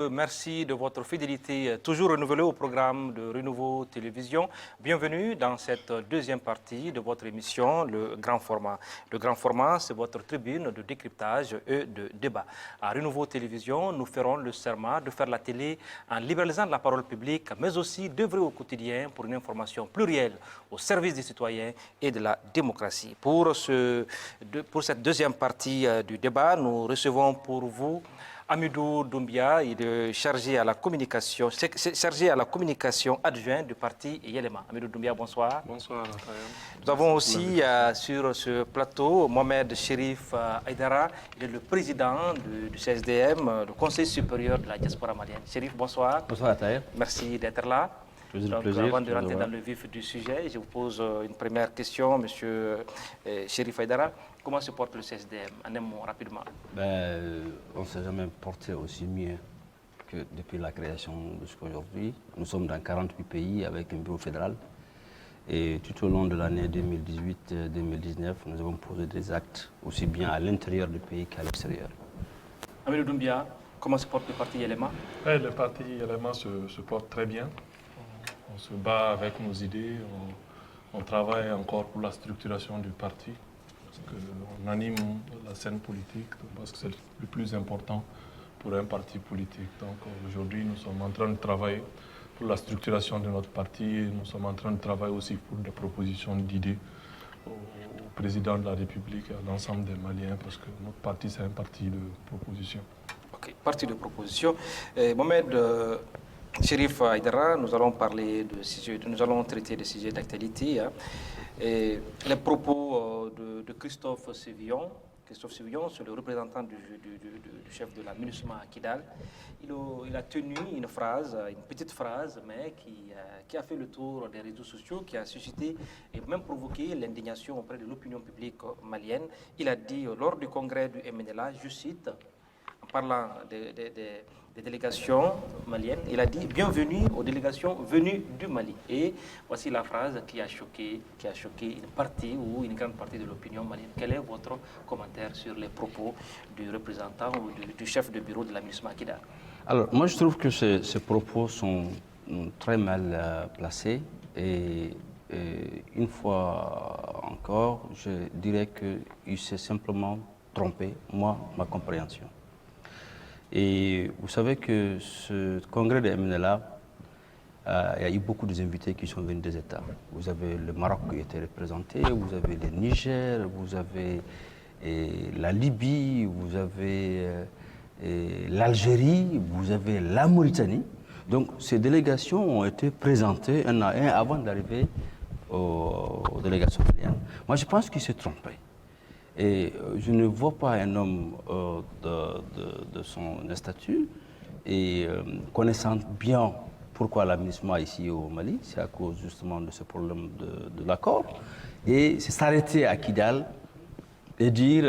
Merci de votre fidélité toujours renouvelée au programme de Renouveau Télévision. Bienvenue dans cette deuxième partie de votre émission, le Grand Format. Le Grand Format, c'est votre tribune de décryptage et de débat. À Renouveau Télévision, nous ferons le serment de faire la télé en libéralisant la parole publique, mais aussi d'œuvrer au quotidien pour une information plurielle au service des citoyens et de la démocratie. Pour cette deuxième partie du débat, nous recevons pour vous Amidou Doumbia, il est chargé à la communication adjoint du parti Yelema. Amidou Doumbia, bonsoir. Bonsoir. Nous avons aussi sur ce plateau Mohamed Chérif Aïdara, il est le président du CSDM, le Conseil supérieur de la diaspora malienne. Chérif, bonsoir. Bonsoir Taïr. Merci d'être là. Donc, avant de rentrer dans le vif du sujet, je vous pose une première question, Monsieur Chérif Aïdara. Comment se porte le CSDM? En un mot, rapidement. On ne s'est jamais porté aussi mieux que depuis la création jusqu'à aujourd'hui. Nous sommes dans 48 pays avec un bureau fédéral. Et tout au long de l'année 2018-2019, nous avons posé des actes aussi bien à l'intérieur du pays qu'à l'extérieur. Amidou Doumbia, comment se porte le parti Yelema? Le parti Yelema se porte très bien. On se bat avec nos idées. On travaille encore pour la structuration du parti. On anime la scène politique parce que c'est le plus important pour un parti politique. Donc aujourd'hui, nous sommes en train de travailler pour la structuration de notre parti et nous sommes en train de travailler aussi pour des propositions d'idées au président de la République et à l'ensemble des Maliens parce que notre parti, c'est un parti de proposition. Ok, parti de proposition. Mohamed Chérif Aïdara, nous allons traiter des sujets d'actualité. Les propos de Christophe Sévillon. Christophe Sévillon, c'est le représentant du chef de la MINUSMA à Kidal. Il a tenu une petite phrase, mais qui a fait le tour des réseaux sociaux, qui a suscité et même provoqué l'indignation auprès de l'opinion publique malienne. Il a dit lors du congrès du MNLA, je cite, en parlant des délégations maliennes, il a dit « Bienvenue aux délégations venues du Mali ». Et voici la phrase qui a choqué une partie ou une grande partie de l'opinion malienne. Quel est votre commentaire sur les propos du représentant ou du chef de bureau de la MINUSMA Kidal? Alors, moi je trouve que ces propos sont très mal placés et une fois encore, je dirais qu'il s'est simplement trompé, ma compréhension. Et vous savez que ce congrès de MNLA, il y a eu beaucoup d'invités qui sont venus des États. Vous avez le Maroc qui était représenté, vous avez le Niger, vous avez la Libye, vous avez l'Algérie, vous avez la Mauritanie. Donc ces délégations ont été présentées un à un avant d'arriver aux délégations maliennes. Moi je pense qu'il s'est trompé. Et je ne vois pas un homme de son statut et connaissant bien pourquoi la MINUSMA ici au Mali, c'est à cause justement de ce problème de l'accord. Et c'est s'arrêter à Kidal et dire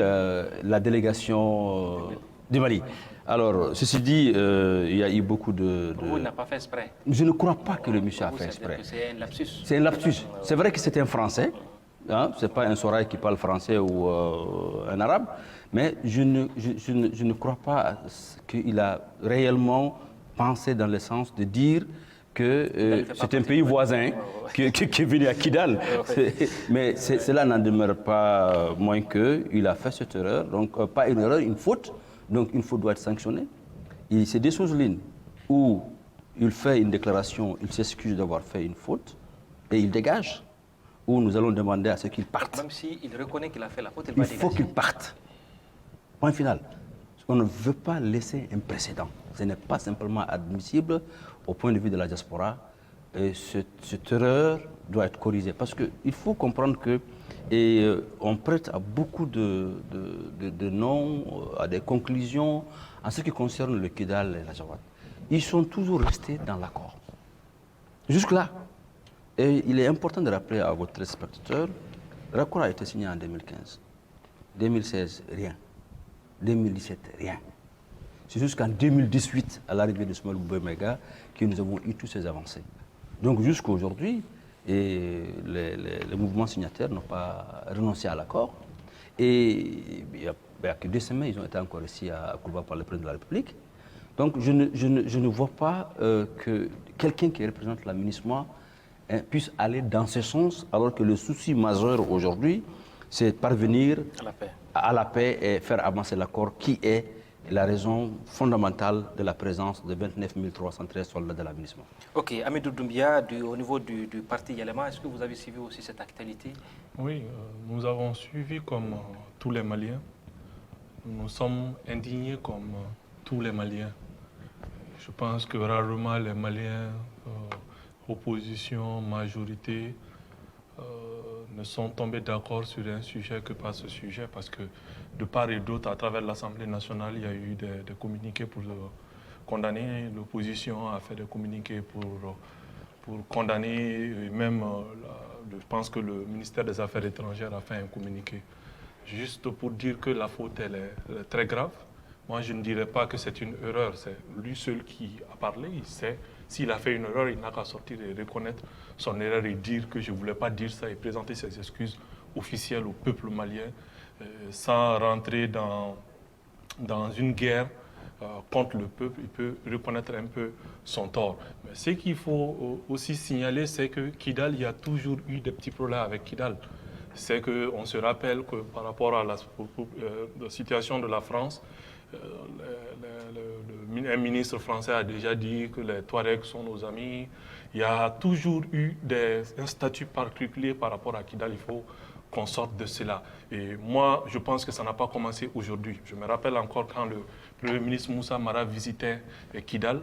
la délégation du Mali. Alors, ceci dit, il y a eu beaucoup de... Vous n'a pas fait exprès. Je ne crois pas que le monsieur a fait exprès. C'est un lapsus. C'est un lapsus. C'est vrai que c'est un Français. Hein, ce n'est pas un Soraï qui parle français ou un arabe, mais je ne crois pas qu'il a réellement pensé dans le sens de dire que c'est un pays voisin qui est venu à Kidal. Mais cela n'en demeure pas moins qu'il a fait cette erreur. Donc, pas une erreur, une faute. Donc, une faute doit être sanctionnée. C'est des choses lignes où il fait une déclaration, il s'excuse d'avoir fait une faute et il dégage. Où nous allons demander à ce qu'il parte. Même s'il reconnaît qu'il a fait la faute, il faut qu'il parte. Point final. On ne veut pas laisser un précédent. Ce n'est pas simplement admissible au point de vue de la diaspora. Et cette erreur doit être corrigée. Parce qu'il faut comprendre qu'on prête à beaucoup de noms, à des conclusions en ce qui concerne le Kidal et la Jawad. Ils sont toujours restés dans l'accord. Jusque-là. Et il est important de rappeler à votre téléspectateur, l'accord a été signé en 2015. 2016, rien. 2017, rien. C'est jusqu'en 2018, à l'arrivée de Smail Boumega, que nous avons eu toutes ces avancées. Donc jusqu'à aujourd'hui, les mouvements signataires n'ont pas renoncé à l'accord. Et il n'y a que 2 semaines, ils ont été encore ici à Cuba par le président de la République. Donc je ne vois pas que quelqu'un qui représente la MINUSMA puisse aller dans ce sens, alors que le souci majeur aujourd'hui, c'est parvenir à la paix et faire avancer l'accord qui est la raison fondamentale de la présence de 29 313 soldats de la MINUSMA. Ok, Amidou Doumbia, au niveau du parti Yalema, est-ce que vous avez suivi aussi cette actualité? Oui, nous avons suivi comme tous les Maliens. Nous sommes indignés comme tous les Maliens. Je pense que rarement les Maliens, opposition, majorité, ne sont tombés d'accord sur un sujet que pas ce sujet, parce que de part et d'autre, à travers l'Assemblée nationale, il y a eu des communiqués pour condamner, l'opposition a fait des communiqués pour condamner, et même, je pense que le ministère des Affaires étrangères a fait un communiqué. Juste pour dire que la faute, elle est très grave. Moi, je ne dirais pas que c'est une erreur, c'est lui seul qui a parlé, il sait. S'il a fait une erreur, il n'a qu'à sortir et reconnaître son erreur et dire que je ne voulais pas dire ça et présenter ses excuses officielles au peuple malien sans rentrer dans une guerre contre le peuple. Il peut reconnaître un peu son tort. Mais ce qu'il faut aussi signaler, c'est que Kidal, il y a toujours eu des petits problèmes avec Kidal. C'est qu'on se rappelle que par rapport à la situation de la France, un ministre français a déjà dit que les Touaregs sont nos amis. Il y a toujours eu un statut particulier par rapport à Kidal. Il faut qu'on sorte de cela. Et moi, je pense que ça n'a pas commencé aujourd'hui. Je me rappelle encore quand le Premier ministre Moussa Mara visitait Kidal,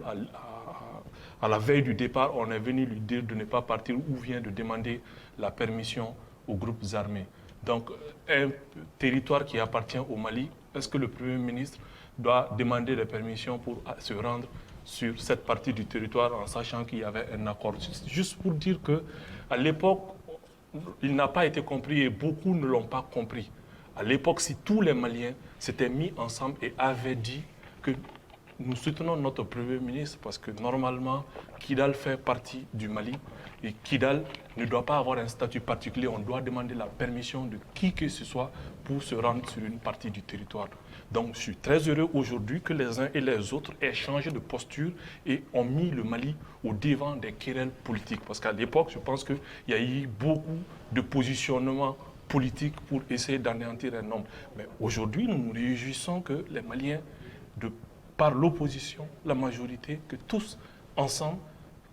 à la veille du départ, on est venu lui dire de ne pas partir ou vient de demander la permission aux groupes armés. Donc, un territoire qui appartient au Mali, est-ce que le Premier ministre doit demander des permissions pour se rendre sur cette partie du territoire en sachant qu'il y avait un accord? Juste pour dire qu'à l'époque, il n'a pas été compris et beaucoup ne l'ont pas compris. À l'époque, si tous les Maliens s'étaient mis ensemble et avaient dit que nous soutenons notre Premier ministre parce que normalement, Kidal fait partie du Mali et Kidal ne doit pas avoir un statut particulier. On doit demander la permission de qui que ce soit pour se rendre sur une partie du territoire. Donc, je suis très heureux aujourd'hui que les uns et les autres aient changé de posture et ont mis le Mali au devant des querelles politiques. Parce qu'à l'époque, je pense qu'il y a eu beaucoup de positionnements politiques pour essayer d'anéantir un homme. Mais aujourd'hui, nous nous réjouissons que les Maliens, par l'opposition, la majorité, que tous ensemble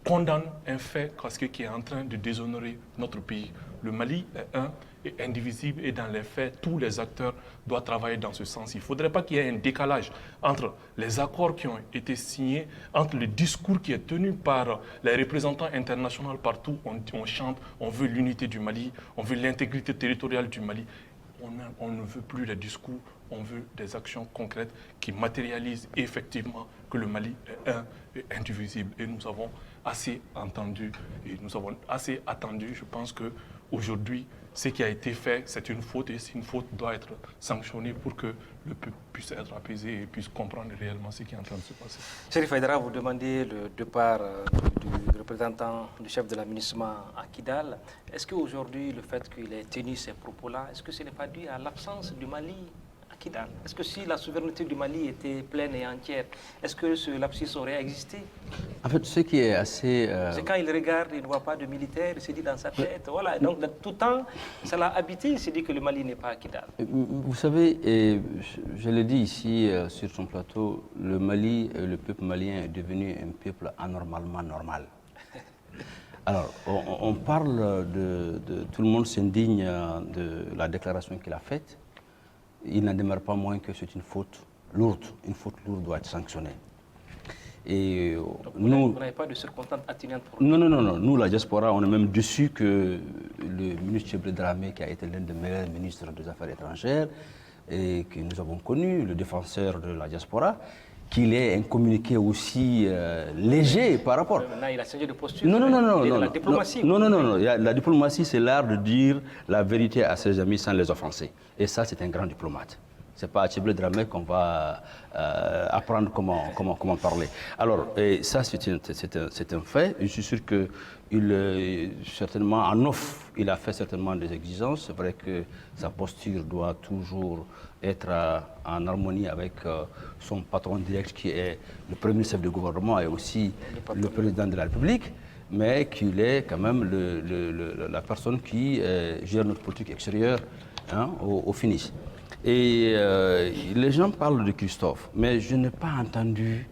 condamnent un fait qui est en train de déshonorer notre pays. Le Mali est un et indivisible et dans les faits, tous les acteurs doivent travailler dans ce sens. Il ne faudrait pas qu'il y ait un décalage entre les accords qui ont été signés, entre le discours qui est tenu par les représentants internationaux partout. On chante, on veut l'unité du Mali, on veut l'intégrité territoriale du Mali. On ne veut plus les discours, on veut des actions concrètes qui matérialisent effectivement que le Mali est un et indivisible. Et nous avons assez entendu et nous avons assez attendu. Je pense qu'aujourd'hui, ce qui a été fait, c'est une faute et une faute doit être sanctionnée pour que le peuple puisse être apaisé et puisse comprendre réellement ce qui est en train de se passer. Chérif Aïdara, vous demandez le départ du représentant du chef de la MINUSMA à Kidal. Est-ce qu'aujourd'hui, le fait qu'il ait tenu ces propos-là, est-ce que ce n'est pas dû à l'absence du Mali à Kidal? Est-ce que si la souveraineté du Mali était pleine et entière, est-ce que ce lapsus aurait existé? En fait, ce qui est assez... C'est quand il regarde, il ne voit pas de militaires, il se dit dans sa tête, voilà. Donc, de tout temps, ça l'a habité, il se dit que le Mali n'est pas à Kidal. Vous savez, et je le dis ici sur son plateau, le Mali, le peuple malien est devenu un peuple anormalement normal. Alors, on parle tout le monde s'indigne de la déclaration qu'il a faite. Il n'en demeure pas moins que c'est une faute lourde. Une faute lourde doit être sanctionnée. Et donc, nous, vous n'avez pas de circonstances atténuantes pour non, non, non, non. Nous, la diaspora, on est même déçus que le ministre Chebre Dramé, qui a été l'un des meilleurs ministres des Affaires étrangères et que nous avons connu, le défenseur de la diaspora, qu'il ait un communiqué aussi léger par rapport. Maintenant, il a changé de posture. Non, non, non, non, non. La diplomatie. Non, non, non, non. La diplomatie, c'est l'art de dire la vérité à ses amis sans les offenser. Et ça, c'est un grand diplomate. Ce n'est pas à Tchiblé Dramé qu'on va apprendre comment parler. Alors, et ça, c'est un fait. Je suis sûr que certainement, en off, il a fait certainement des exigences. C'est vrai que sa posture doit toujours être en harmonie avec son patron direct, qui est le premier chef de gouvernement et aussi le président de la République, mais qu'il est quand même la personne qui gère notre politique extérieure, hein, au finish. Et les gens parlent de Christophe, mais je n'ai pas entendu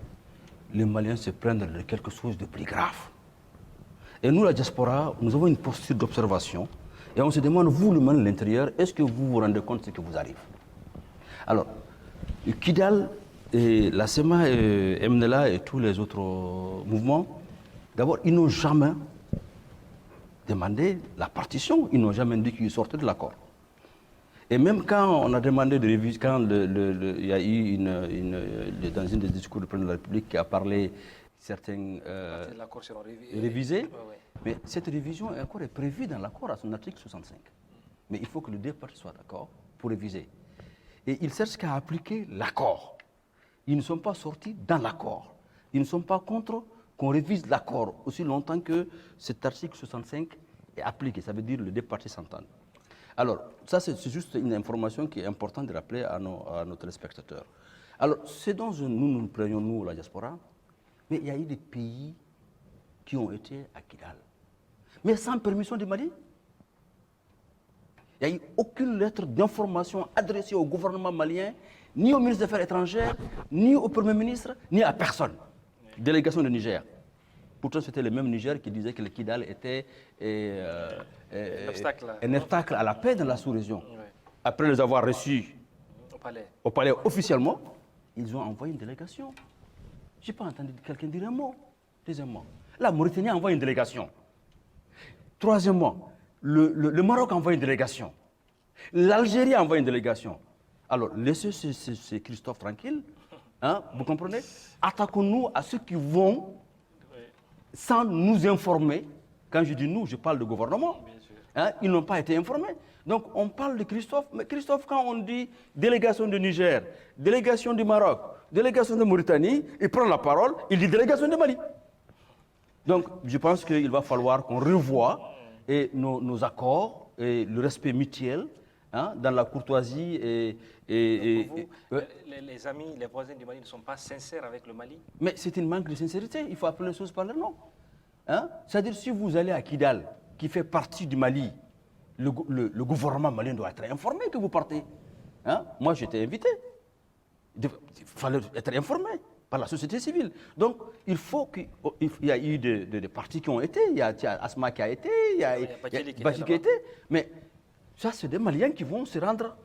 les Maliens se plaindre de quelque chose de plus grave. Et nous, la diaspora, nous avons une posture d'observation et on se demande, vous, le Mali de l'intérieur, est-ce que vous vous rendez compte de ce qui vous arrive? Alors, Kidal, et la SEMA, et MNLA et tous les autres mouvements, d'abord, ils n'ont jamais demandé la partition, ils n'ont jamais dit qu'ils sortaient de l'accord. Et même quand on a demandé de réviser, quand il y a eu dans un des discours du président de la République qui a parlé certains l'accord sera révisés, ouais. Mais cette révision est prévue dans l'accord à son article 65. Mais il faut que les deux parties soient d'accord pour réviser. Et ils cherchent qu'à appliquer l'accord. Ils ne sont pas sortis dans l'accord. Ils ne sont pas contre qu'on révise l'accord aussi longtemps que cet article 65 est appliqué. Ça veut dire que les deux parties s'entendent. Alors, ça c'est juste une information qui est importante de rappeler à nos téléspectateurs. Alors, c'est dont nous plaignons, nous, la diaspora, mais il y a eu des pays qui ont été à Kidal, mais sans permission du Mali. Il n'y a eu aucune lettre d'information adressée au gouvernement malien, ni au ministre des Affaires étrangères, ni au Premier ministre, ni à personne. Délégation de Niger. Pourtant, c'était le même Niger qui disait que le Kidal était un obstacle à la paix dans la sous-région. Oui. Après les avoir reçus au palais officiellement, ils ont envoyé une délégation. Je n'ai pas entendu quelqu'un dire un mot. Deuxièmement, la Mauritanie a envoyé une délégation. Troisièmement, le Maroc a envoyé une délégation. L'Algérie a envoyé une délégation. Alors, laissez ce Christophe tranquille, hein, vous comprenez? Attaquons-nous à ceux qui vont sans nous informer. Quand je dis nous, je parle du gouvernement. Hein, ils n'ont pas été informés. Donc, on parle de Christophe. Mais Christophe, quand on dit délégation de Niger, délégation du Maroc, délégation de Mauritanie, il prend la parole, il dit délégation de Mali. Donc, je pense qu'il va falloir qu'on revoie nos accords et le respect mutuel, hein, dans la courtoisie pour vous, les amis, les voisins du Mali ne sont pas sincères avec le Mali? Mais c'est une manque de sincérité. Il faut appeler les choses par leur nom. Hein? C'est-à-dire, si vous allez à Kidal, qui fait partie du Mali, le gouvernement malien doit être informé que vous partez. Hein? Moi, j'étais invité. Il fallait être informé par la société civile. Donc, il faut qu'il y a eu des partis qui ont été. Il y a Asma qui a été, il y a Bachir qui a été. Mais ça, c'est des Maliens qui vont se rendre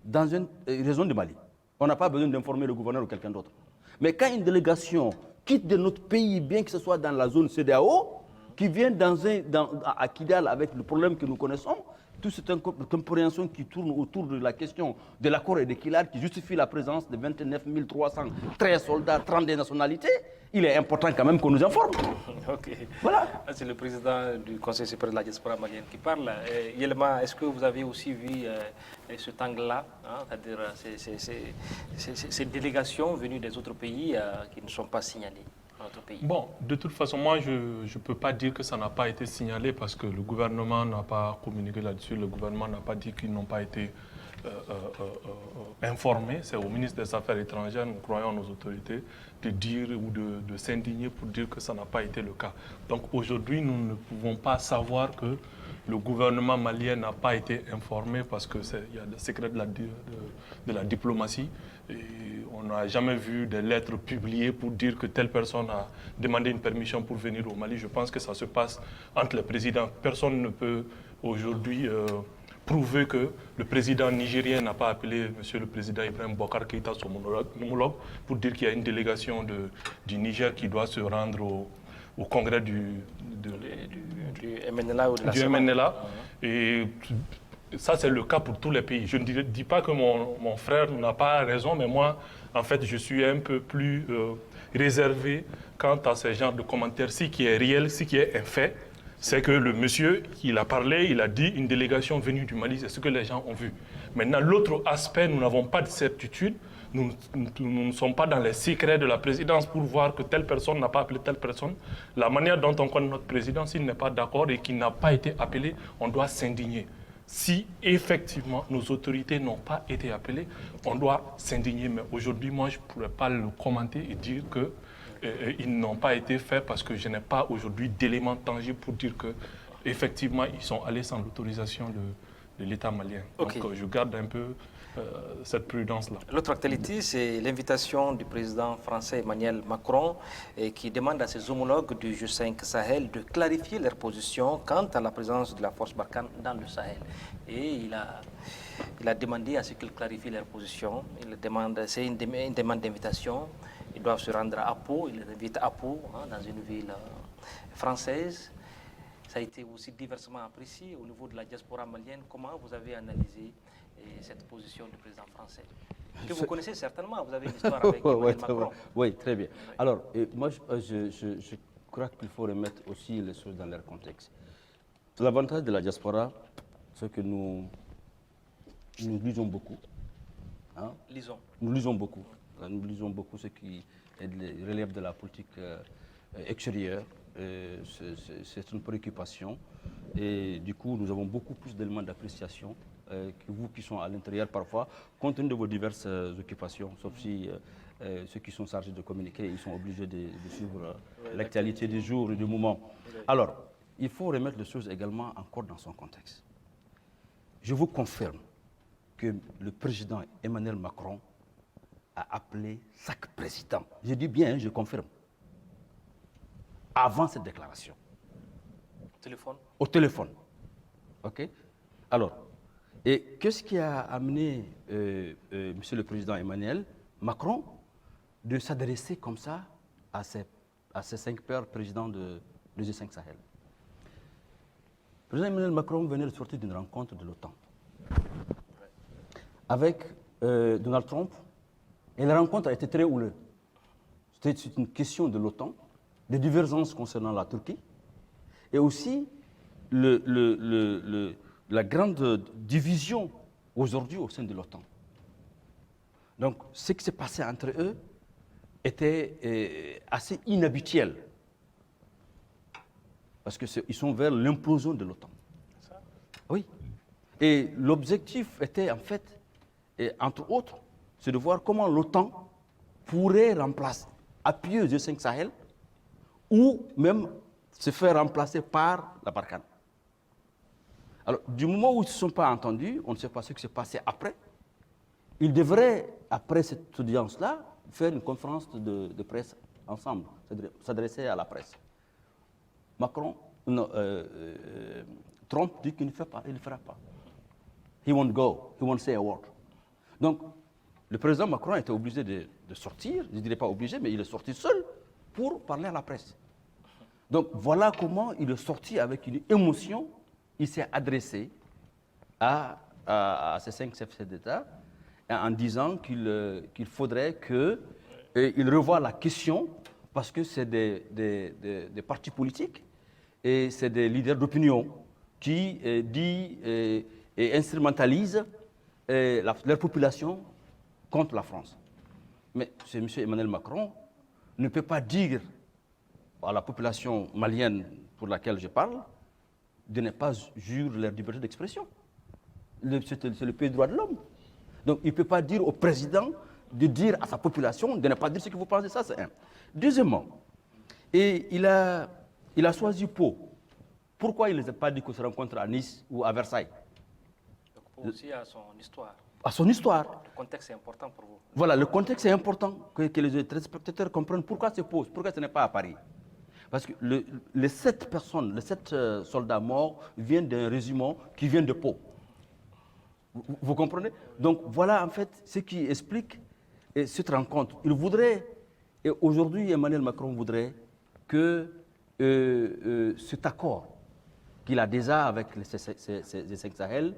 dans une région du Mali. On n'a pas besoin d'informer le gouverneur ou quelqu'un d'autre. Mais quand une délégation quitte de notre pays, bien que ce soit dans la zone CEDEAO, qui vient à Kidal avec le problème que nous connaissons, toute cette compréhension qui tourne autour de la question de l'accord et de Kidal, qui justifie la présence de 29 313 soldats, 32 nationalités, il est important quand même qu'on nous informe. Ok. Voilà. C'est le président du Conseil supérieur de la diaspora malienne qui parle. Yelma, est-ce que vous avez aussi vu cet angle-là, hein, c'est-à-dire ces délégations venues des autres pays qui ne sont pas signalées dans notre pays? Bon, de toute façon, moi, je ne peux pas dire que ça n'a pas été signalé parce que le gouvernement n'a pas communiqué là-dessus, le gouvernement n'a pas dit qu'ils n'ont pas été informés. C'est au ministre des Affaires étrangères, nous croyons nos autorités, de dire ou de s'indigner pour dire que ça n'a pas été le cas. Donc aujourd'hui, nous ne pouvons pas savoir que le gouvernement malien n'a pas été informé parce qu'il y a le secret de la diplomatie. Et on n'a jamais vu des lettres publiées pour dire que telle personne a demandé une permission pour venir au Mali. Je pense que ça se passe entre les présidents. Personne ne peut aujourd'hui prouver que le président nigérien n'a pas appelé M. le président Ibrahim Boubacar Keïta, son homologue, pour dire qu'il y a une délégation du Niger qui doit se rendre au congrès du MNLA ou de la du MNLA. Et ça, c'est le cas pour tous les pays. Je ne dis pas que mon frère n'a pas raison, mais moi, en fait, je suis un peu plus réservé quant à ce genre de commentaires. Ce qui est réel, ce qui est un fait, C'est que le monsieur, il a parlé, il a dit une délégation venue du Mali, c'est ce que les gens ont vu. Maintenant, l'autre aspect, nous n'avons pas de certitude. Nous ne sommes pas dans les secrets de la présidence pour voir que telle personne n'a pas appelé telle personne. La manière dont on connaît notre président, s'il n'est pas d'accord et qu'il n'a pas été appelé, on doit s'indigner. Si effectivement nos autorités n'ont pas été appelées, on doit s'indigner. Mais aujourd'hui, moi, je ne pourrais pas le commenter et dire que ils n'ont pas été faits parce que je n'ai pas aujourd'hui d'éléments tangibles pour dire que effectivement ils sont allés sans l'autorisation de l'État malien. Okay. Donc je garde un peu cette prudence-là. L'autre actualité, c'est l'invitation du président français Emmanuel Macron qui demande à ses homologues du G5 Sahel de clarifier leur position quant à la présence de la force Barkhane dans le Sahel. Et il a demandé à ce qu'ils clarifient leur position. C'est une demande d'invitation. Ils doivent se rendre à Pau. Il les invite à Pau, dans une ville française. Ça a été aussi diversement apprécié au niveau de la diaspora malienne. Comment vous avez analysé cette position du président français que vous connaissez certainement, vous avez une histoire avec Emmanuel Macron. Oui, très bien. Alors, moi, je crois qu'il faut remettre aussi les choses dans leur contexte. L'avantage de la diaspora, c'est que nous lisons beaucoup. Hein? Nous lisons beaucoup. Nous lisons beaucoup ce qui relève de la politique extérieure. C'est une préoccupation. Et du coup, nous avons beaucoup plus d'éléments d'appréciation que vous qui sont à l'intérieur parfois, compte tenu de vos diverses occupations, sauf si ceux qui sont chargés de communiquer, ils sont obligés de suivre l'actualité du jour et du moment. Alors, il faut remettre les choses également encore dans son contexte. Je vous confirme que le président Emmanuel Macron a appelé chaque président. Je dis bien, je confirme. Avant cette déclaration. Au téléphone. OK? Alors, et qu'est-ce qui a amené Monsieur le Président Emmanuel Macron de s'adresser comme ça à ces 5 pères présidents de G5 Sahel? Le président Emmanuel Macron venait de sortir d'une rencontre de l'OTAN avec Donald Trump, et la rencontre a été très houleuse. C'était une question de l'OTAN, des divergences concernant la Turquie, et aussi la grande division aujourd'hui au sein de l'OTAN. Donc, ce qui s'est passé entre eux était assez inhabituel, parce qu'ils sont vers l'implosion de l'OTAN. Oui. Et l'objectif était en fait, entre autres, c'est de voir comment l'OTAN pourrait remplacer, appuyer le G5 Sahel, ou même se faire remplacer par la Barkhane. Alors, du moment où ils ne se sont pas entendus, on ne sait pas ce qui s'est passé après. Ils devraient, après cette audience-là, faire une conférence de presse ensemble, s'adresser à la presse. Trump dit qu'il ne fera pas. He won't go, he won't say a word. Donc, le président Macron était obligé de sortir, je ne dirais pas obligé, mais il est sorti seul pour parler à la presse. Donc, voilà comment il est sorti avec une émotion. Il s'est adressé à ces 5 chefs d'État en disant qu'il faudrait qu'il revoie la question, parce que c'est des partis politiques et c'est des leaders d'opinion qui instrumentalisent leur population contre la France. Mais M. Emmanuel Macron ne peut pas dire à la population malienne pour laquelle je parle de ne pas jurer leur liberté d'expression. C'est le pays des droits de l'homme. Donc il ne peut pas dire au président de dire à sa population de ne pas dire ce que vous pensez. Ça, c'est un. Deuxièmement, et il a choisi Pau. Pourquoi il ne les a pas dit qu'on se rencontre à Nice ou à Versailles? Donc Pau aussi a son histoire. À son histoire. Le contexte est important pour vous. Voilà, le contexte est important, que les téléspectateurs comprennent pourquoi c'est Pau, pourquoi ce n'est pas à Paris. Parce que les 7 personnes, les 7 soldats morts viennent d'un régiment qui vient de Pau. Vous comprenez? Donc voilà en fait ce qui explique cette rencontre. Il voudrait, et aujourd'hui Emmanuel Macron voudrait que cet accord qu'il a déjà avec ces 5 Sahel,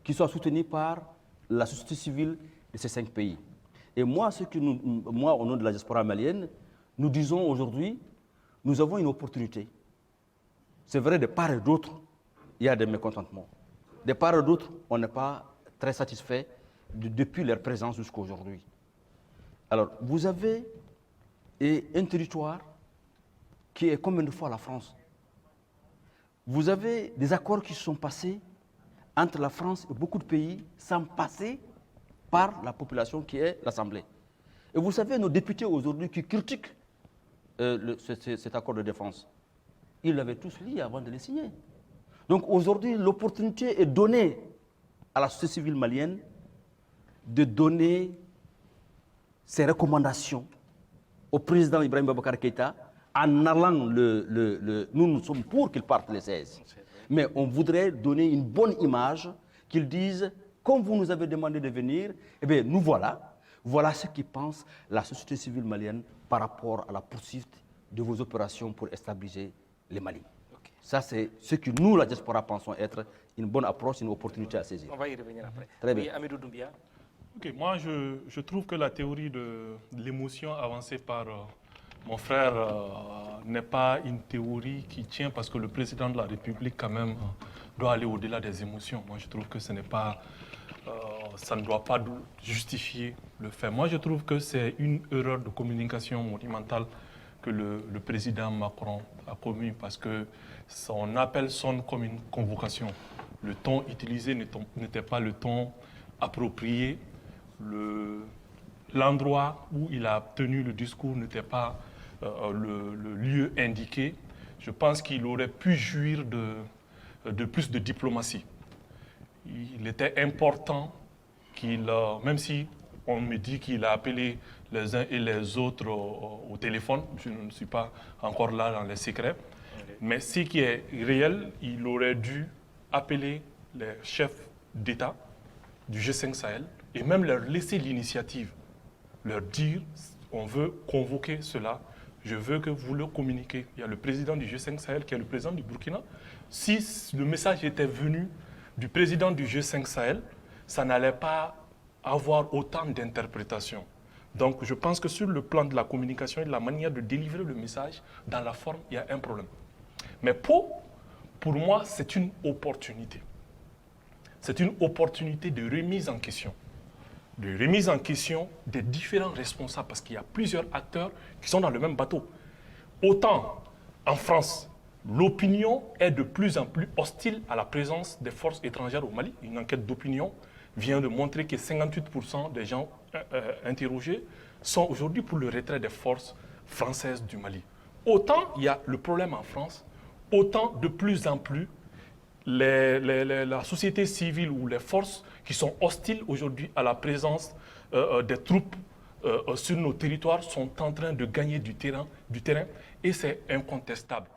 qu'il soit soutenu par la société civile de ces 5 pays. Et moi, au nom de la diaspora malienne, nous disons aujourd'hui, nous avons une opportunité c'est vrai, de part et d'autre, il y a des mécontentements. De part et d'autre, on n'est pas très satisfait depuis leur présence jusqu'à aujourd'hui. Alors, vous avez un territoire qui est combien de fois la France? Vous avez des accords qui se sont passés entre la France et beaucoup de pays sans passer par la population qui est l'Assemblée. Et vous savez, nos députés aujourd'hui qui critiquent cet accord de défense, ils l'avaient tous lu avant de les signer. Donc aujourd'hui, l'opportunité est donnée à la société civile malienne de donner ses recommandations au président Ibrahim Boubacar Keïta en allant nous sommes pour qu'il parte les 16. Mais on voudrait donner une bonne image, qu'ils disent, comme vous nous avez demandé de venir, eh bien nous voilà. Voilà ce que pense la société civile malienne par rapport à la poursuite de vos opérations pour stabiliser le Mali. Okay. Ça, c'est ce que nous, la diaspora, pensons être une bonne approche, une opportunité à saisir. On va y revenir après. Très bien. Oui, Amidou Doumbia. Ok, moi, je trouve que la théorie de l'émotion avancée par mon frère n'est pas une théorie qui tient parce que le président de la République, quand même, doit aller au-delà des émotions. Moi, je trouve que ce n'est pas... ça ne doit pas justifier le fait. Moi, je trouve que c'est une erreur de communication monumentale que le président Macron a commis parce que son appel sonne comme une convocation. Le ton utilisé n'était pas le ton approprié. L'endroit où il a tenu le discours n'était pas le lieu indiqué. Je pense qu'il aurait pu jouir de plus de diplomatie. Il était important qu'il, même si on me dit qu'il a appelé les uns et les autres au téléphone, je ne suis pas encore là dans les secrets, mais ce qui est réel, il aurait dû appeler les chefs d'État du G5 Sahel et même leur laisser l'initiative, leur dire on veut convoquer cela, je veux que vous le communiquiez. Il y a le président du G5 Sahel qui est le président du Burkina. Si le message était venu du président du G5 Sahel, ça n'allait pas avoir autant d'interprétations. Donc je pense que sur le plan de la communication et de la manière de délivrer le message, dans la forme, il y a un problème. Mais pour moi, c'est une opportunité. C'est une opportunité de remise en question. De remise en question des différents responsables, parce qu'il y a plusieurs acteurs qui sont dans le même bateau. Autant en France, l'opinion est de plus en plus hostile à la présence des forces étrangères au Mali. Une enquête d'opinion vient de montrer que 58% des gens interrogés sont aujourd'hui pour le retrait des forces françaises du Mali. Autant il y a le problème en France, autant de plus en plus la société civile ou les forces qui sont hostiles aujourd'hui à la présence des troupes sur nos territoires sont en train de gagner du terrain et c'est incontestable.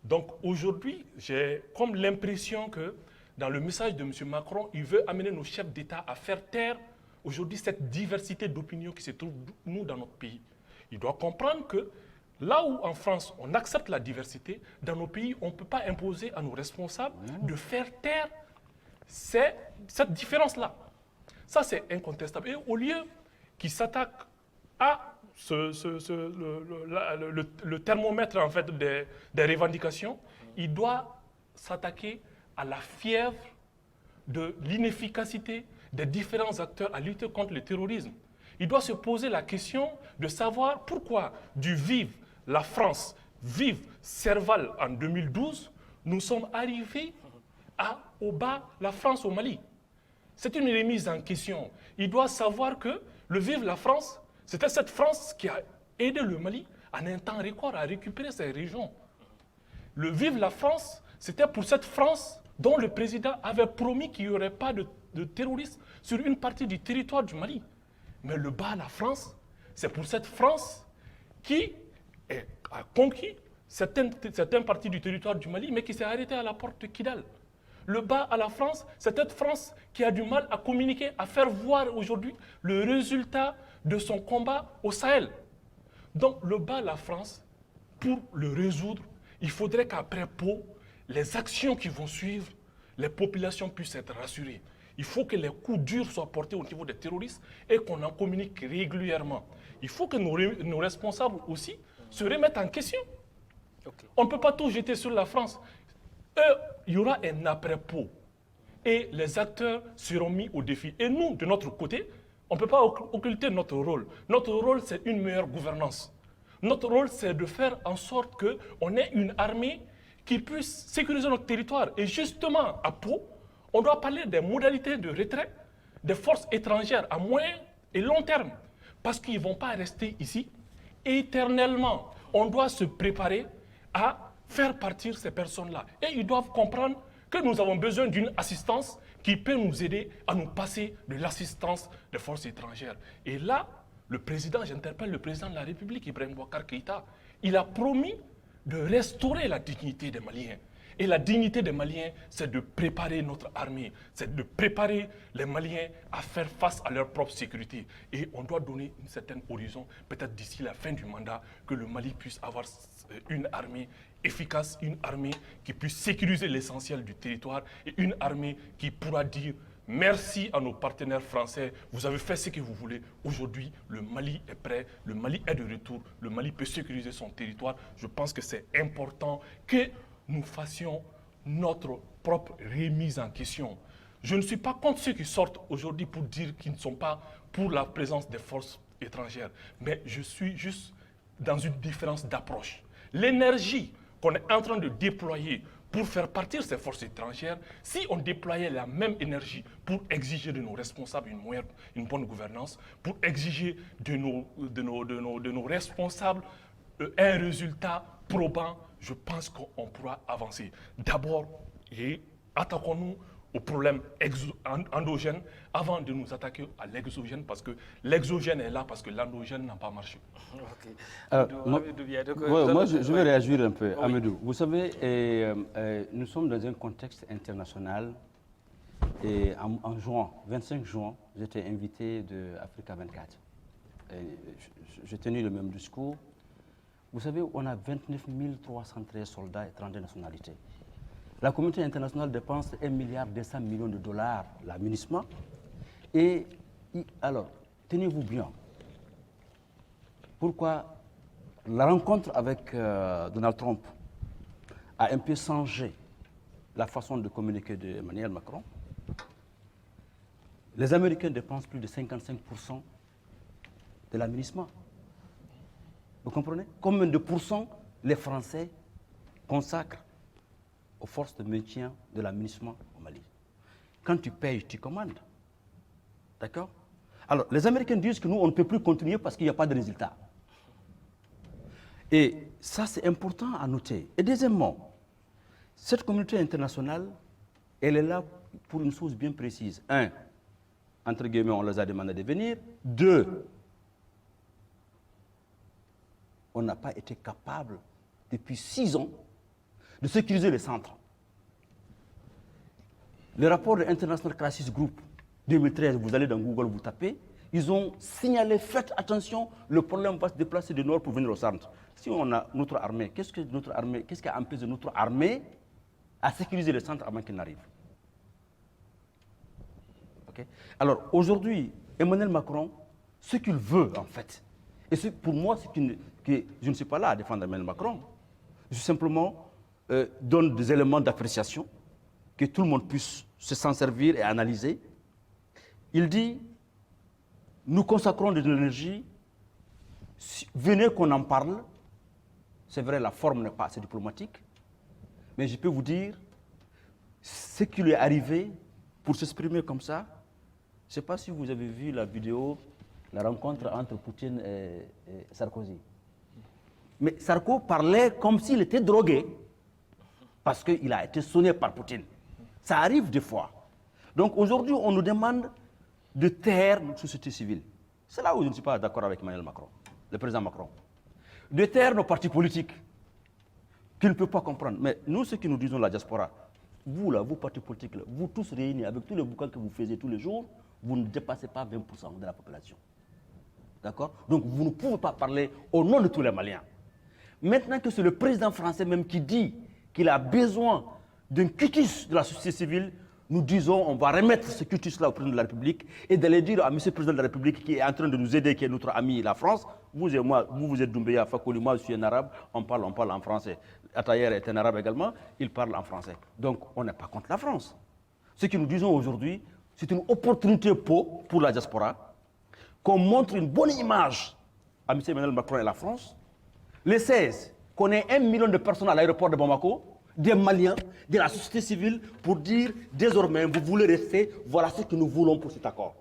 Donc aujourd'hui, j'ai comme l'impression que dans le message de M. Macron, il veut amener nos chefs d'État à faire taire aujourd'hui cette diversité d'opinions qui se trouve, nous, dans notre pays. Il doit comprendre que là où en France, on accepte la diversité, dans nos pays, on ne peut pas imposer à nos responsables de faire taire cette différence-là. Ça, c'est incontestable. Et au lieu qu'ils s'attaquent à le thermomètre en fait, des revendications, il doit s'attaquer à la fièvre de l'inefficacité des différents acteurs à lutter contre le terrorisme. Il doit se poser la question de savoir pourquoi du vive la France, vive Serval en 2012, nous sommes arrivés au bas la France au Mali. C'est une remise en question. Il doit savoir que le vive la France, c'était cette France qui a aidé le Mali en un temps record à récupérer ses régions. Le vive la France, c'était pour cette France dont le président avait promis qu'il n'y aurait pas de terroristes sur une partie du territoire du Mali. Mais le bas la France, c'est pour cette France qui a conquis certaines parties du territoire du Mali, mais qui s'est arrêtée à la porte de Kidal. Le bas à la France, c'est cette France qui a du mal à communiquer, à faire voir aujourd'hui le résultat de son combat au Sahel. Donc le bas à la France, pour le résoudre, il faudrait qu'après Pau, les actions qui vont suivre, les populations puissent être rassurées. Il faut que les coups durs soient portés au niveau des terroristes et qu'on en communique régulièrement. Il faut que nos responsables aussi se remettent en question. Okay. On ne peut pas tout jeter sur la France. il y aura un après-pot. Et les acteurs seront mis au défi. Et nous, de notre côté, on ne peut pas occulter notre rôle. Notre rôle, c'est une meilleure gouvernance. Notre rôle, c'est de faire en sorte qu'on ait une armée qui puisse sécuriser notre territoire. Et justement, à Pau, on doit parler des modalités de retrait des forces étrangères à moyen et long terme. Parce qu'ils ne vont pas rester ici éternellement. On doit se préparer à faire partir ces personnes-là. Et ils doivent comprendre que nous avons besoin d'une assistance qui peut nous aider à nous passer de l'assistance des forces étrangères. Et là, j'interpelle le président de la République, Ibrahim Boubacar Keïta, il a promis de restaurer la dignité des Maliens. Et la dignité des Maliens, c'est de préparer notre armée, c'est de préparer les Maliens à faire face à leur propre sécurité. Et on doit donner un certain horizon, peut-être d'ici la fin du mandat, que le Mali puisse avoir une armée efficace, une armée qui puisse sécuriser l'essentiel du territoire et une armée qui pourra dire merci à nos partenaires français, vous avez fait ce que vous voulez. Aujourd'hui, le Mali est prêt, le Mali est de retour, le Mali peut sécuriser son territoire. Je pense que c'est important que nous fassions notre propre remise en question. Je ne suis pas contre ceux qui sortent aujourd'hui pour dire qu'ils ne sont pas pour la présence des forces étrangères, mais je suis juste dans une différence d'approche. L'énergie qu'on est en train de déployer pour faire partir ces forces étrangères, si on déployait la même énergie pour exiger de nos responsables une bonne gouvernance, pour exiger de nos responsables un résultat probant, je pense qu'on pourra avancer. D'abord, attaquons-nous au problème endogène avant de nous attaquer à l'exogène, parce que l'exogène est là parce que l'endogène n'a pas marché. Moi, je vais réagir un peu, Amadou. Vous savez, nous sommes dans un contexte international. Et en juin, 25 juin, j'étais invité de Africa 24. J'ai tenu le même discours. Vous savez, on a 29 313 soldats et 32 nationalités. La communauté internationale dépense 1,2 milliard de dollars la MINUSMA. Et alors, tenez-vous bien. Pourquoi la rencontre avec Donald Trump a un peu changé la façon de communiquer d'Emmanuel Macron? Les Américains dépensent plus de 55% de la MINUSMA. Vous comprenez? Combien de pourcents les Français consacrent aux forces de maintien de la MINUSMA au Mali? Quand tu payes, tu commandes. D'accord? Alors, les Américains disent que nous, on ne peut plus continuer parce qu'il n'y a pas de résultat. Et ça, c'est important à noter. Et deuxièmement, cette communauté internationale, elle est là pour une chose bien précise. Un, entre guillemets, on les a demandé de venir. Deux, on n'a pas été capable, depuis 6 ans, de sécuriser les centres. Le rapport de International Crisis Group 2013, vous allez dans Google, vous tapez, ils ont signalé, faites attention, le problème va se déplacer du nord pour venir au centre. Si on a notre armée, qu'est-ce qui a empêché notre armée à sécuriser les centres avant qu'il n'arrive? Okay? Alors aujourd'hui, Emmanuel Macron, ce qu'il veut en fait, et pour moi, que je ne suis pas là à défendre Emmanuel Macron, je simplement donne des éléments d'appréciation, que tout le monde puisse s'en servir et analyser. Il dit, nous consacrons de l'énergie, venez qu'on en parle. C'est vrai, la forme n'est pas assez diplomatique, mais je peux vous dire, ce qui lui est arrivé pour s'exprimer comme ça, je ne sais pas si vous avez vu la vidéo, la rencontre entre Poutine et Sarkozy. Mais Sarko parlait comme s'il était drogué, parce qu'il a été sonné par Poutine. Ça arrive des fois. Donc aujourd'hui, on nous demande de taire notre société civile. C'est là où je ne suis pas d'accord avec Emmanuel Macron, le président Macron. De taire nos partis politiques, qui ne peuvent pas comprendre. Mais nous, ceux qui nous disons la diaspora, vous là, vous partis politiques, là, vous tous réunis, avec tous les bouquins que vous faisiez tous les jours, vous ne dépassez pas 20% de la population. D'accord? Donc vous ne pouvez pas parler au nom de tous les Maliens. Maintenant que c'est le président français même qui dit qu'il a besoin d'un quitus de la société civile, nous disons on va remettre ce cursus-là au président de la République et d'aller dire à M. le Président de la République qui est en train de nous aider, qui est notre ami la France, vous et moi, vous êtes Doumbéya, Fakoly, moi je suis un arabe, on parle en français. Atayer est un arabe également, il parle en français. Donc on n'est pas contre la France. Ce que nous disons aujourd'hui, c'est une opportunité pour la diaspora, qu'on montre une bonne image à M. Emmanuel Macron et la France. Les 16, qu'on ait 1 million de personnes à l'aéroport de Bamako, des Maliens, de la société civile, pour dire désormais, vous voulez rester, voilà ce que nous voulons pour cet accord.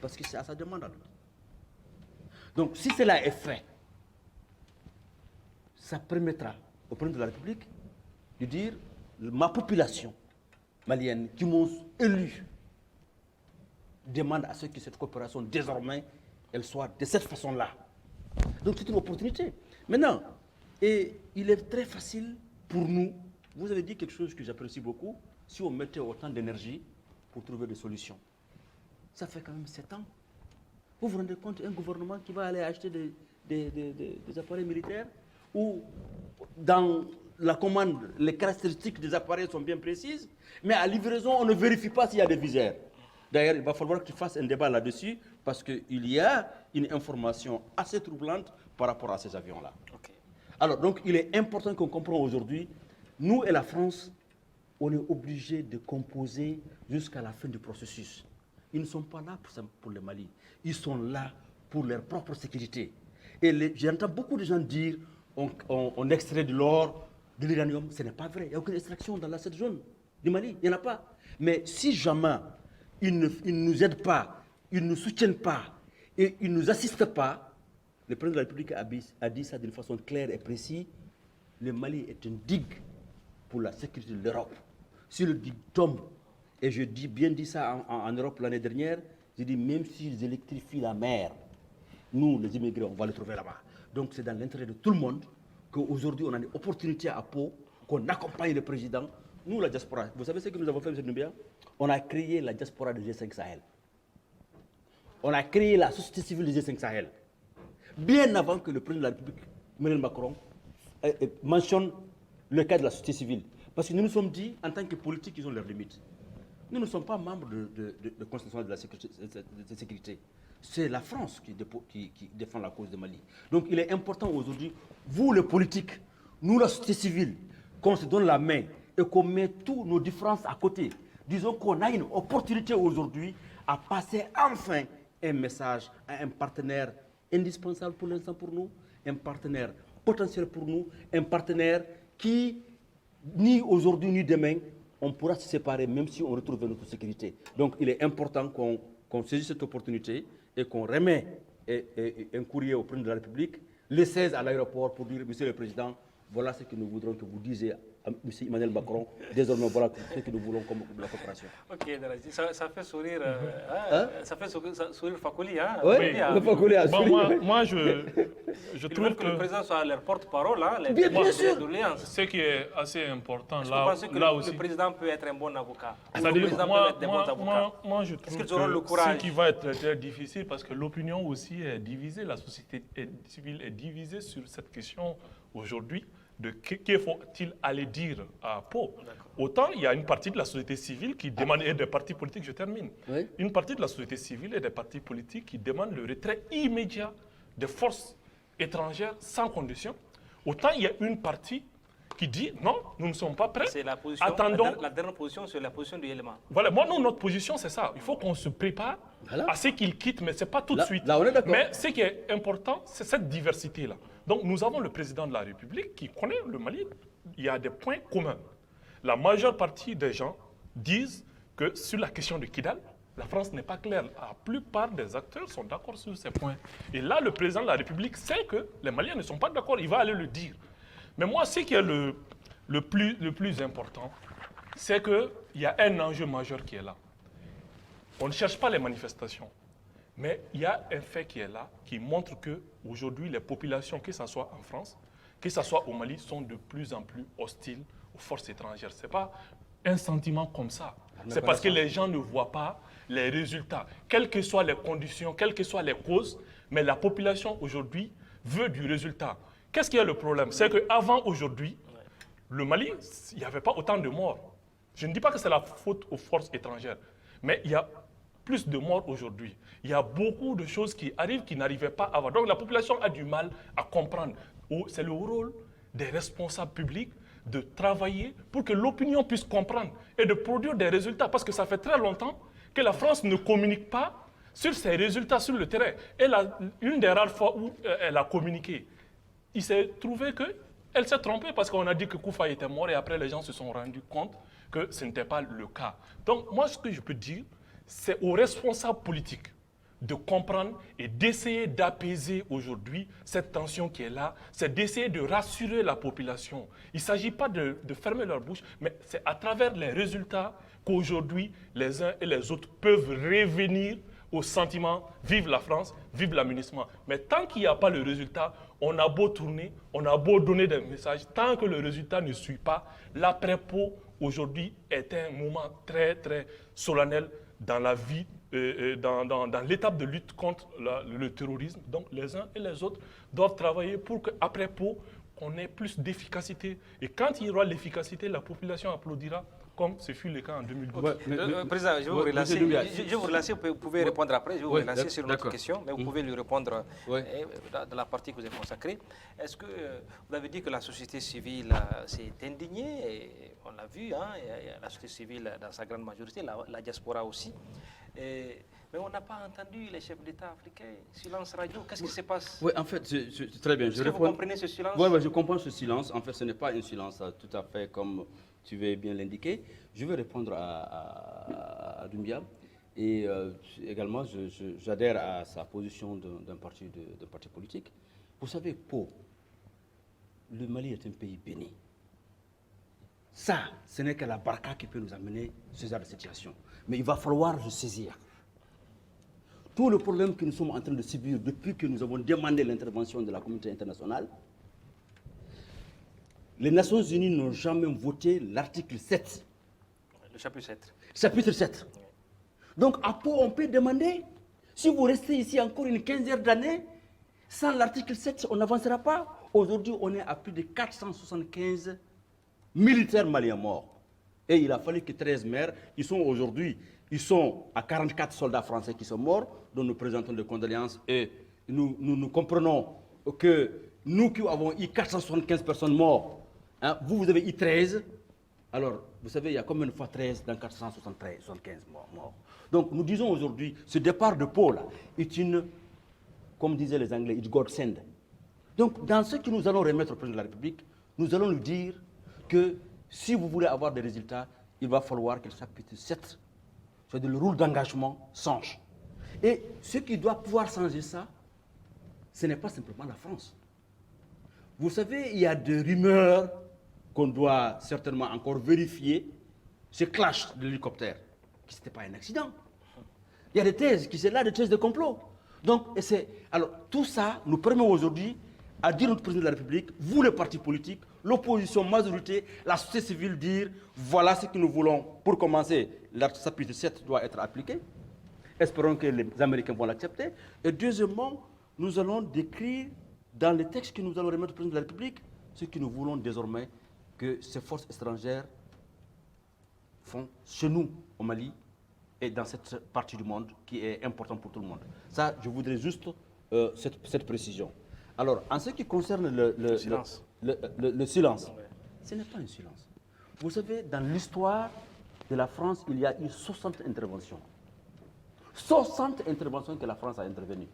Parce que c'est à sa demande. Donc si cela est fait, ça permettra au président de la République de dire ma population malienne qui m'ont élu demande à ce que cette coopération désormais elle soit de cette façon-là. Donc c'est une opportunité. Maintenant, et il est très facile pour nous, vous avez dit quelque chose que j'apprécie beaucoup, si on mettait autant d'énergie pour trouver des solutions. Ça fait quand même 7 ans. Vous vous rendez compte, un gouvernement qui va aller acheter des appareils militaires où dans la commande, les caractéristiques des appareils sont bien précises, mais à livraison, on ne vérifie pas s'il y a des viseurs. D'ailleurs, il va falloir que tu fasses un débat là-dessus parce qu'il y a une information assez troublante par rapport à ces avions-là. Okay. Alors, donc, il est important qu'on comprenne aujourd'hui, nous et la France, on est obligés de composer jusqu'à la fin du processus. Ils ne sont pas là pour le Mali. Ils sont là pour leur propre sécurité. Et j'entends beaucoup de gens dire on extrait de l'or, de l'uranium. Ce n'est pas vrai. Il n'y a aucune extraction dans cette zone du Mali. Il n'y en a pas. Mais si jamais ils ne nous aident pas, ils ne nous soutiennent pas et ils ne nous assistent pas, le président de la République a dit ça d'une façon claire et précise, le Mali est une digue pour la sécurité de l'Europe. Si le digue tombe, et je dis bien dit ça en Europe l'année dernière, j'ai dit même s'ils électrifient la mer, nous les immigrés, on va les trouver là-bas. Donc c'est dans l'intérêt de tout le monde qu'aujourd'hui on a une opportunité à Pau, qu'on accompagne le président. Nous, la diaspora, vous savez ce que nous avons fait, M. Doumbéya? On a créé la diaspora du G5 Sahel. On a créé la société civile du G5 Sahel. Bien avant que le président de la République, Emmanuel Macron, mentionne le cas de la société civile. Parce que nous nous sommes dit, en tant que politiques, ils ont leurs limites. Nous ne sommes pas membres de constitution de la sécurité. C'est la France qui défend la cause de Mali. Donc il est important aujourd'hui, vous les politiques, nous la société civile, qu'on se donne la main et qu'on met tous nos différences à côté. Disons qu'on a une opportunité aujourd'hui à passer enfin un message à un partenaire indispensable pour l'instant pour nous, un partenaire potentiel pour nous, un partenaire qui, ni aujourd'hui ni demain, on pourra se séparer même si on retrouve notre sécurité. Donc il est important qu'on saisisse cette opportunité et qu'on remet un courrier au président de la République, le 16 à l'aéroport pour dire, Monsieur le Président, voilà ce que nous voudrons que vous disiez à M. Emmanuel Macron. Désormais, voilà ce que nous voulons comme la coopération. Ok, ça fait sourire, ça fait sourire Fakoly. Hein, oui, le Fakoly a souri. Moi, je trouve que le président soit leur porte-parole, bien sûr. Ce qui est assez important là aussi. Le président peut être un bon avocat. C'est-à-dire, moi, je trouve que ce qui va être très difficile, parce que l'opinion aussi est divisée, la société civile est divisée sur cette question aujourd'hui. De qu'il faut-il aller dire à Pau. Autant il y a une partie de la société civile qui demande, et des partis politiques, je termine, une partie de la société civile et des partis politiques qui demandent le retrait immédiat des forces étrangères sans condition. Autant il y a une partie qui dit non, nous ne sommes pas prêts. C'est la position, attendons. La dernière position, c'est la position du élément. Voilà, moi, notre position, c'est ça. Il faut qu'on se prépare à ce qu'il quitte, mais ce n'est pas tout de suite. Là, on est d'accord. Mais ce qui est important, c'est cette diversité-là. Donc, nous avons le président de la République qui connaît le Mali. Il y a des points communs. La majeure partie des gens disent que sur la question de Kidal, la France n'est pas claire. La plupart des acteurs sont d'accord sur ces points. Et là, le président de la République sait que les Maliens ne sont pas d'accord. Il va aller le dire. Mais moi, ce qui est le plus important, c'est qu'il y a un enjeu majeur qui est là. On ne cherche pas les manifestations. Mais il y a un fait qui est là, qui montre qu'aujourd'hui, les populations, que ce soit en France, que ce soit au Mali, sont de plus en plus hostiles aux forces étrangères. Ce n'est pas un sentiment comme ça. C'est parce que les gens ne voient pas les résultats. Quelles que soient les conditions, quelles que soient les causes, mais la population aujourd'hui veut du résultat. Qu'est-ce qui est le problème? C'est qu'avant aujourd'hui, le Mali, il n'y avait pas autant de morts. Je ne dis pas que c'est la faute aux forces étrangères, mais il y a plus de morts aujourd'hui. Il y a beaucoup de choses qui arrivent qui n'arrivaient pas avant. Donc la population a du mal à comprendre. C'est le rôle des responsables publics de travailler pour que l'opinion puisse comprendre et de produire des résultats. Parce que ça fait très longtemps que la France ne communique pas sur ses résultats sur le terrain. Une des rares fois où elle a communiqué, il s'est trouvé qu'elle s'est trompée parce qu'on a dit que Koufa était mort et après les gens se sont rendus compte que ce n'était pas le cas. Donc moi, ce que je peux dire, c'est aux responsables politiques de comprendre et d'essayer d'apaiser aujourd'hui cette tension qui est là, c'est d'essayer de rassurer la population. Il ne s'agit pas de fermer leur bouche, mais c'est à travers les résultats qu'aujourd'hui les uns et les autres peuvent revenir au sentiment « vive la France, vive l'aménagement ». Mais tant qu'il n'y a pas le résultat, on a beau tourner, on a beau donner des messages, tant que le résultat ne suit pas, l'après-pot aujourd'hui est un moment très très solennel dans la vie, dans l'étape de lutte contre le terrorisme. Donc les uns et les autres doivent travailler pour qu'après Pau, on ait plus d'efficacité. Et quand il y aura l'efficacité, la population applaudira, comme ce fut le cas en 2012. Président, je vais vous relancer. Je vais vous relancer, vous pouvez répondre après. Je vais vous relancer sur une autre question, mais vous pouvez lui répondre dans la partie que vous avez consacrée. Est-ce que vous avez dit que la société civile s'est indignée, et on l'a vu, hein, la société civile dans sa grande majorité, la diaspora aussi. Mais on n'a pas entendu les chefs d'État africains. Silence radio, qu'est-ce qui se passe? Oui, en fait, très bien. Est-ce que vous comprenez ce silence? Oui, je comprends ce silence. En fait, ce n'est pas un silence tout à fait comme tu veux bien l'indiquer. Je vais répondre à Doumbia. Et également, j'adhère à sa position d'un parti politique. Vous savez, Pau, le Mali est un pays béni. Ça, ce n'est que la barca qui peut nous amener ce genre de situation. Mais il va falloir le saisir. Tout le problème que nous sommes en train de subir depuis que nous avons demandé l'intervention de la communauté internationale, les Nations Unies n'ont jamais voté l'article 7. Le chapitre 7. Chapitre 7. Donc, à Pau, on peut demander, si vous restez ici encore une quinzaine d'années, sans l'article 7, on n'avancera pas. Aujourd'hui, on est à plus de 475 militaires maliens morts. Et il a fallu que 13 maires, ils sont à 44 soldats français qui sont morts, dont nous présentons des condoléances. Et nous comprenons que nous qui avons eu 475 personnes mortes, hein, vous avez eu 13. Alors, vous savez, il y a combien de fois 13 dans 475 morts. Donc, nous disons aujourd'hui, ce départ de Pau là est une, comme disaient les Anglais, it's God send. Donc, dans ce que nous allons remettre au président de la République, nous allons lui dire que si vous voulez avoir des résultats, il va falloir que le chapitre 7, c'est-à-dire le rôle d'engagement, change. Et ce qui doit pouvoir changer ça, ce n'est pas simplement la France. Vous savez, il y a des rumeurs qu'on doit certainement encore vérifier. Ce clash de l'hélicoptère, qui n'était pas un accident. Il y a des thèses qui sont là, des thèses de complot. Donc, alors, tout ça nous permet aujourd'hui à dire notre président de la République, vous les partis politiques, l'opposition, majorité, la société civile, dire voilà ce que nous voulons. Pour commencer, l'article chapitre 7 doit être appliqué. Espérons que les Américains vont l'accepter. Et deuxièmement, nous allons décrire dans les textes que nous allons remettre au président de la République ce que nous voulons désormais que ces forces étrangères font chez nous, au Mali, et dans cette partie du monde qui est importante pour tout le monde. Ça, je voudrais juste cette précision. Alors, en ce qui concerne le silence, ce n'est pas un silence. Vous savez, dans l'histoire de la France, il y a eu 60 interventions. 60 interventions que la France a intervenues.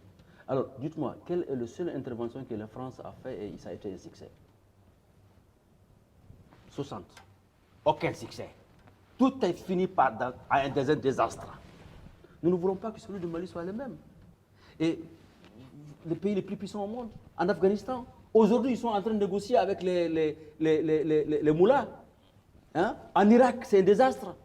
Alors, dites-moi, quelle est la seule intervention que la France a fait et ça a été un succès? 60. Aucun succès. Tout est fini par un désastre. Nous ne voulons pas que celui du Mali soit le même. Et les pays les plus puissants au monde, en Afghanistan, aujourd'hui, ils sont en train de négocier avec les moulahs. Hein? En Irak, c'est un désastre.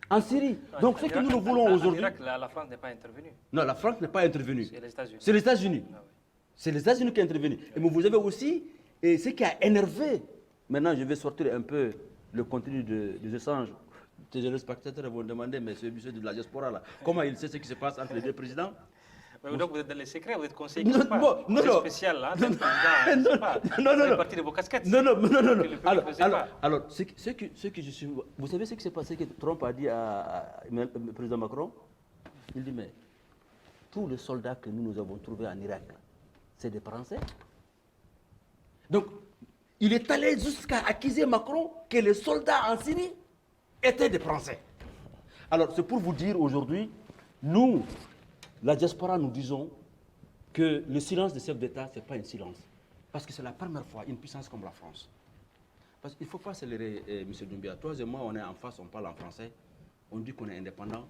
En Syrie. Donc, ce que nous voulons aujourd'hui. En Irak, la France n'est pas intervenue. Non, la France n'est pas intervenue. C'est les États-Unis. C'est les États-Unis. Ah, oui. C'est les États-Unis qui sont intervenus. Et vous avez aussi ce qui a énervé. Maintenant, je vais sortir un peu le contenu des échanges. Les spectateurs vont demander, mais ce monsieur de la diaspora, là, comment il sait ce qui se passe entre les deux présidents? Mais donc vous êtes dans les secrets, vous êtes conseiller Non, quelque part. non, Vous êtes non. spécial, hein, d'être président, je ne sais pas. Non, non, Vous faites non. partie de vos casquettes. Non, non, non, non, non. Que le public ne sait pas. Alors, ce que je suis... Vous savez ce qui s'est passé, que Trump a dit au président Macron? Il dit, mais tous les soldats que nous avons trouvés en Irak, c'est des Français. Donc, il est allé jusqu'à accuser Macron que les soldats en Syrie étaient des Français. Alors, c'est pour vous dire aujourd'hui, nous, la diaspora, nous disons que le silence des chefs d'État, ce n'est pas un silence. Parce que c'est la première fois, une puissance comme la France. Parce qu'il ne faut pas accélérer, M. Doumbia. Toi et moi, on est en face, on parle en français. On dit qu'on est indépendant.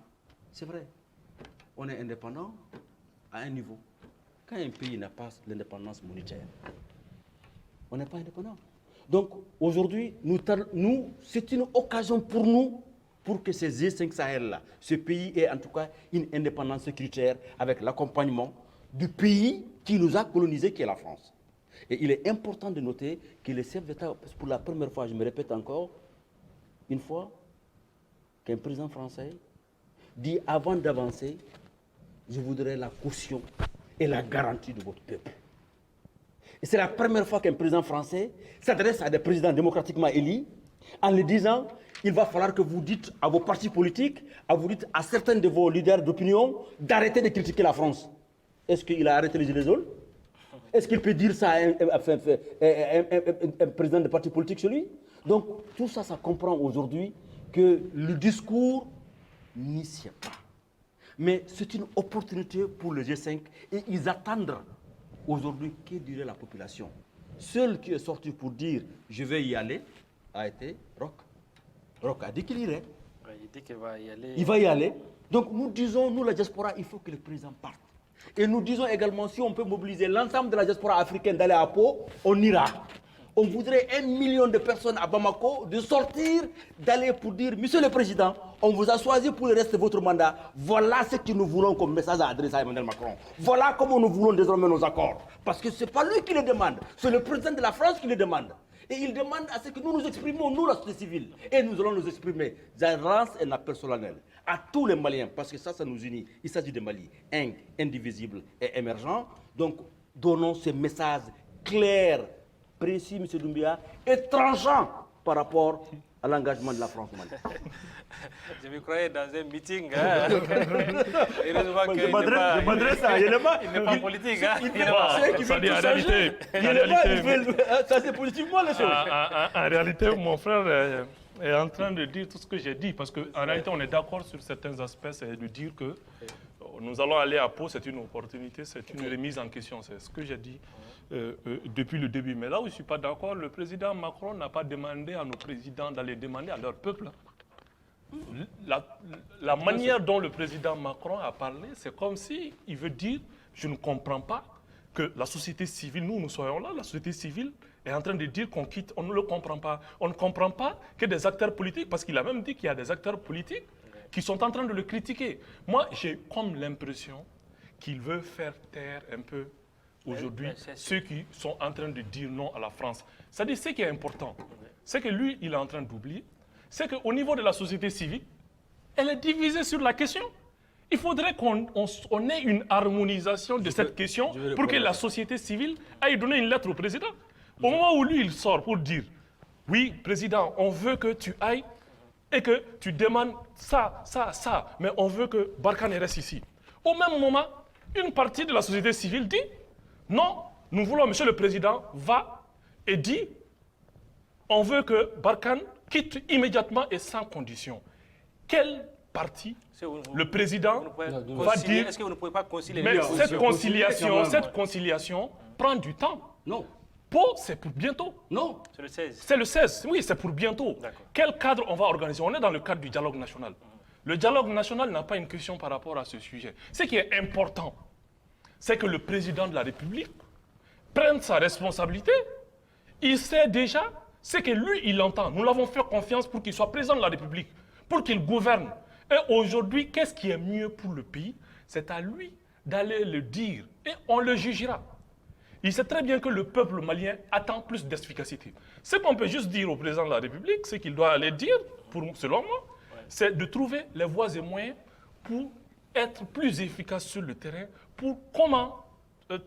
C'est vrai. On est indépendant à un niveau. Quand un pays n'a pas l'indépendance monétaire, on n'est pas indépendant. Donc, aujourd'hui, c'est une occasion pour nous, pour que ces G5 Sahel-là, ce pays ait en tout cas une indépendance sécuritaire avec l'accompagnement du pays qui nous a colonisés, qui est la France. Et il est important de noter que les chefs d'État, pour la première fois, je me répète encore, une fois qu'un président français dit avant d'avancer, je voudrais la caution et la garantie de votre peuple. Et c'est la première fois qu'un président français s'adresse à des présidents démocratiquement élus en lui disant il va falloir que vous dites à vos partis politiques, à certains de vos leaders d'opinion d'arrêter de critiquer la France. Est-ce qu'il a arrêté les Gilets jaunes? Est-ce qu'il peut dire ça à un président de parti politique chez lui? Donc tout ça, ça comprend aujourd'hui que le discours n'y sied pas. Mais c'est une opportunité pour le G5 et ils attendent aujourd'hui que dirait la population. Seul qui est sorti pour dire je vais y aller a été Roch. Roch a dit qu'il irait. Il dit qu'il va y aller. Il va y aller. Donc nous disons, nous la diaspora, il faut que le président parte. Et nous disons également, si on peut mobiliser l'ensemble de la diaspora africaine d'aller à Pau, on ira. On voudrait 1 million de personnes à Bamako de sortir, d'aller pour dire, Monsieur le Président, on vous a choisi pour le reste de votre mandat. Voilà ce que nous voulons comme message à adresser à Emmanuel Macron. Voilà comment nous voulons désormais nos accords. Parce que ce n'est pas lui qui le demande, c'est le président de la France qui le demande. Et il demande à ce que nous nous exprimons, nous, la société civile. Et nous allons nous exprimer. Je lance un appel solennel à tous les Maliens, parce que ça nous unit. Il s'agit de Mali, indivisible et émergent. Donc, donnons ce message clair, précis, M. Doumbia, et tranchant par rapport à l'engagement de la France au Mali. Je me croyais dans un meeting. Hein. Heureusement qu'il je m'adresse à Yelema. Il n'est pas politique. Hein. Ça dit en réalité. Ça c'est politiquement les choses. En réalité, mon frère est en train de dire tout ce que j'ai dit. Parce qu'en réalité, on est d'accord sur certains aspects. C'est de dire que nous allons aller à Pau, c'est une opportunité, c'est une remise en question. C'est ce que j'ai dit depuis le début. Mais là où je ne suis pas d'accord, le président Macron n'a pas demandé à nos présidents d'aller demander à leur peuple. La manière dont le président Macron a parlé, c'est comme s'il veut dire je ne comprends pas que la société civile, nous soyons là, la société civile est en train de dire qu'on quitte, on ne le comprend pas. On ne comprend pas que des acteurs politiques, parce qu'il a même dit qu'il y a des acteurs politiques qui sont en train de le critiquer. Moi, j'ai comme l'impression qu'il veut faire taire un peu aujourd'hui ceux qui sont en train de dire non à la France. C'est-à-dire, ce qui est important, c'est que lui, il est en train d'oublier, c'est qu'au niveau de la société civile, elle est divisée sur la question. Il faudrait qu'on ait une harmonisation de cette question pour que la société civile aille donner une lettre au président. Au moment où lui, il sort pour dire, oui, président, on veut que tu ailles et que tu demandes ça, mais on veut que Barkhane reste ici. Au même moment, une partie de la société civile dit, non, nous voulons, monsieur le président, va et dit, on veut que Barkhane quitte immédiatement et sans condition. Quelle partie le président va dire? Est-ce que vous ne pouvez pas concilier? Mais cette conciliation prend du temps. Non. Pau, c'est pour bientôt. Non. C'est le 16. C'est le 16, oui, c'est pour bientôt. Quel cadre on va organiser? On est dans le cadre du dialogue national. Le dialogue national n'a pas une question par rapport à ce sujet. Ce qui est important, c'est que le président de la République prenne sa responsabilité. Il sait déjà ce que lui, il entend. Nous l'avons fait confiance pour qu'il soit président de la République, pour qu'il gouverne. Et aujourd'hui, qu'est-ce qui est mieux pour le pays? C'est à lui d'aller le dire et on le jugera. Il sait très bien que le peuple malien attend plus d'efficacité. Ce qu'on peut juste dire au président de la République, ce qu'il doit aller dire, selon moi, c'est de trouver les voies et moyens pour être plus efficace sur le terrain pour comment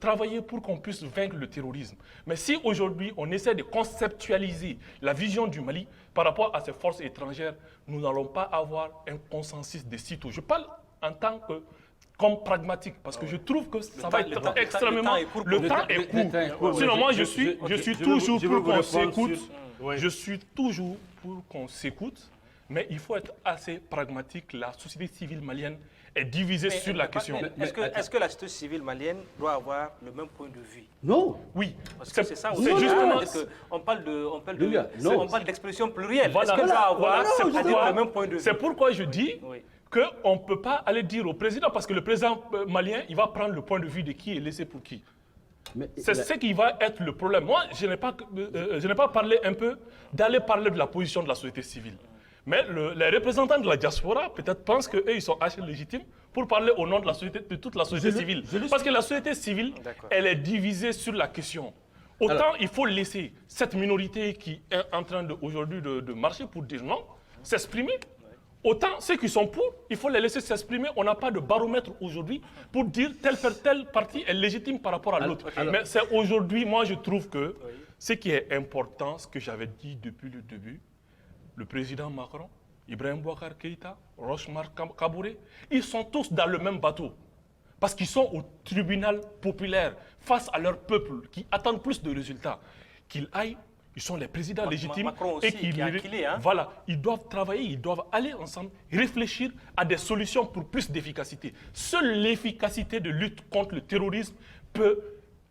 travailler pour qu'on puisse vaincre le terrorisme. Mais si aujourd'hui on essaie de conceptualiser la vision du Mali par rapport à ces forces étrangères, nous n'allons pas avoir un consensus de sitôt. Je parle en tant que comme pragmatique, parce que je trouve que ça va être extrêmement... Le temps est court. Sinon, moi, je suis toujours pour qu'on s'écoute. Je suis toujours pour qu'on s'écoute, mais il faut être assez pragmatique. La société civile malienne est divisée sur la question. Est-ce que la société civile malienne doit avoir le même point de vue? Non. Oui. Parce que c'est ça. C'est justement... On parle d'expression plurielle. Voilà. Est-ce qu'elle doit avoir le même point de vue? C'est pourquoi je dis... qu'on ne peut pas aller dire au président, parce que le président malien, il va prendre le point de vue de qui est laissé pour qui. C'est ce qui va être le problème. Moi, je n'ai pas parlé un peu d'aller parler de la position de la société civile. Mais les représentants de la diaspora, peut-être, pensent qu'eux, ils sont assez légitimes pour parler au nom de, toute la société civile. Parce que la société civile, elle est divisée sur la question. Autant il faut laisser cette minorité qui est en train aujourd'hui de marcher pour dire non, s'exprimer. Autant ceux qui sont pour, il faut les laisser s'exprimer. On n'a pas de baromètre aujourd'hui pour dire telle partie est légitime par rapport à l'autre. Mais c'est aujourd'hui, moi je trouve que ce qui est important, ce que j'avais dit depuis le début, le président Macron, Ibrahim Boubacar Keïta, Rochmar Kabouré, ils sont tous dans le même bateau. Parce qu'ils sont au tribunal populaire face à leur peuple qui attendent plus de résultats. Qu'ils aillent. Ils sont les présidents légitimes aussi, voilà, ils doivent travailler, ils doivent aller ensemble, réfléchir à des solutions pour plus d'efficacité. Seule l'efficacité de lutte contre le terrorisme peut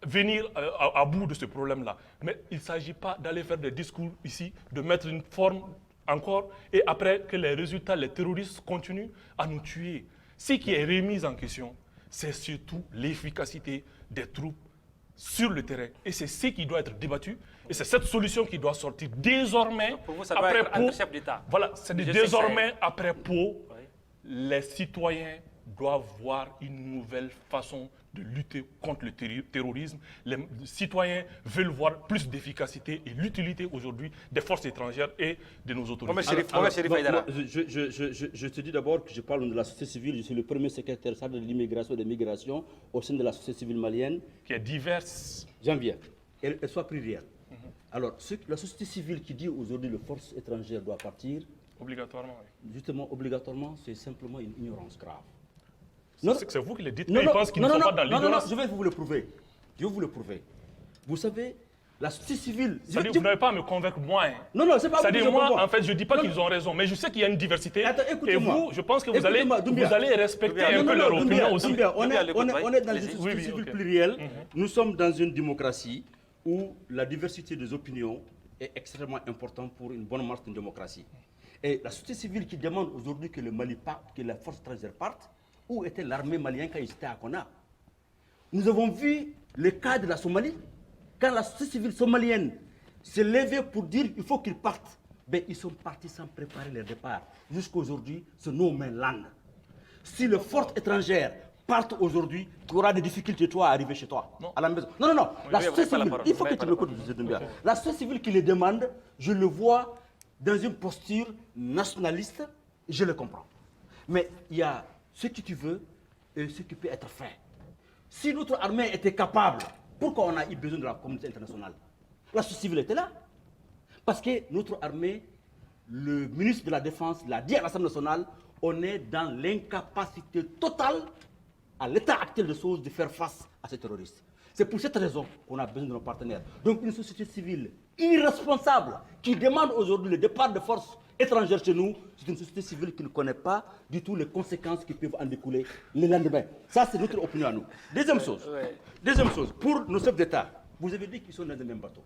venir à bout de ce problème-là. Mais il ne s'agit pas d'aller faire des discours ici, de mettre une forme encore, et après que les résultats, les terroristes continuent à nous tuer. Ce qui est remis en question, c'est surtout l'efficacité des troupes sur le terrain. Et c'est ce qui doit être débattu. Et c'est cette solution qui doit sortir désormais. Pour vous, ça doit être entre chefs d'État. Voilà, c'est désormais après Pau, les citoyens doivent voir une nouvelle façon de lutter contre le terrorisme. Les citoyens veulent voir plus d'efficacité et l'utilité aujourd'hui des forces étrangères et de nos autorités. Je te dis d'abord que je parle de la société civile. Je suis le premier secrétaire de l'immigration et des migrations au sein de la société civile malienne. Qui est diverse. J'en viens. Elle soit plurielle. Alors, la société civile qui dit aujourd'hui que les forces étrangères doivent partir, obligatoirement, oui. Justement, obligatoirement, c'est simplement une ignorance grave. C'est vous qui le dites, mais ils pensent qu'ils ne sont pas dans l'ignorance. Non, je vais vous le prouver. Je vais vous le prouver. Vous savez, la société civile... C'est-à-dire que vous n'avez pas à me convaincre, moi. Hein. Non, c'est pas vous. C'est-à-dire, moi, en fait, je ne dis pas qu'ils ont raison, mais je sais qu'il y a une diversité. Attends, et vous, je pense que vous allez respecter un peu leur opinion aussi. On est dans une société civile plurielle. Nous sommes dans une démocratie où la diversité des opinions est extrêmement importante pour une bonne marche d'une démocratie. Et la société civile qui demande aujourd'hui que le Mali parte, que la force étrangère parte, où était l'armée malienne quand ils étaient à Konna? Nous avons vu le cas de la Somalie, quand la société civile somalienne s'est levée pour dire qu'il faut qu'ils partent. Ben, ils sont partis sans préparer leur départ. Jusqu'à aujourd'hui, c'est no man's land. Si les forces étrangères partent aujourd'hui, tu auras des difficultés, toi, à arriver chez toi, à la maison. Non. La société civile, il faut que tu m'écoutes, la société civile qui les demande, je le vois dans une posture nationaliste, je le comprends. Mais il y a ce que tu veux et ce qui peut être fait. Si notre armée était capable, pourquoi on a eu besoin de la communauté internationale? La société civile était là. Parce que notre armée, le ministre de la Défense l'a dit à l'Assemblée nationale, on est dans l'incapacité totale, à l'état actuel des choses, de faire face à ces terroristes. C'est pour cette raison qu'on a besoin de nos partenaires. Donc une société civile irresponsable qui demande aujourd'hui le départ de forces étrangères chez nous, c'est une société civile qui ne connaît pas du tout les conséquences qui peuvent en découler le lendemain. Ça, c'est notre opinion à nous. Deuxième chose, pour nos chefs d'État, vous avez dit qu'ils sont dans le même bateau.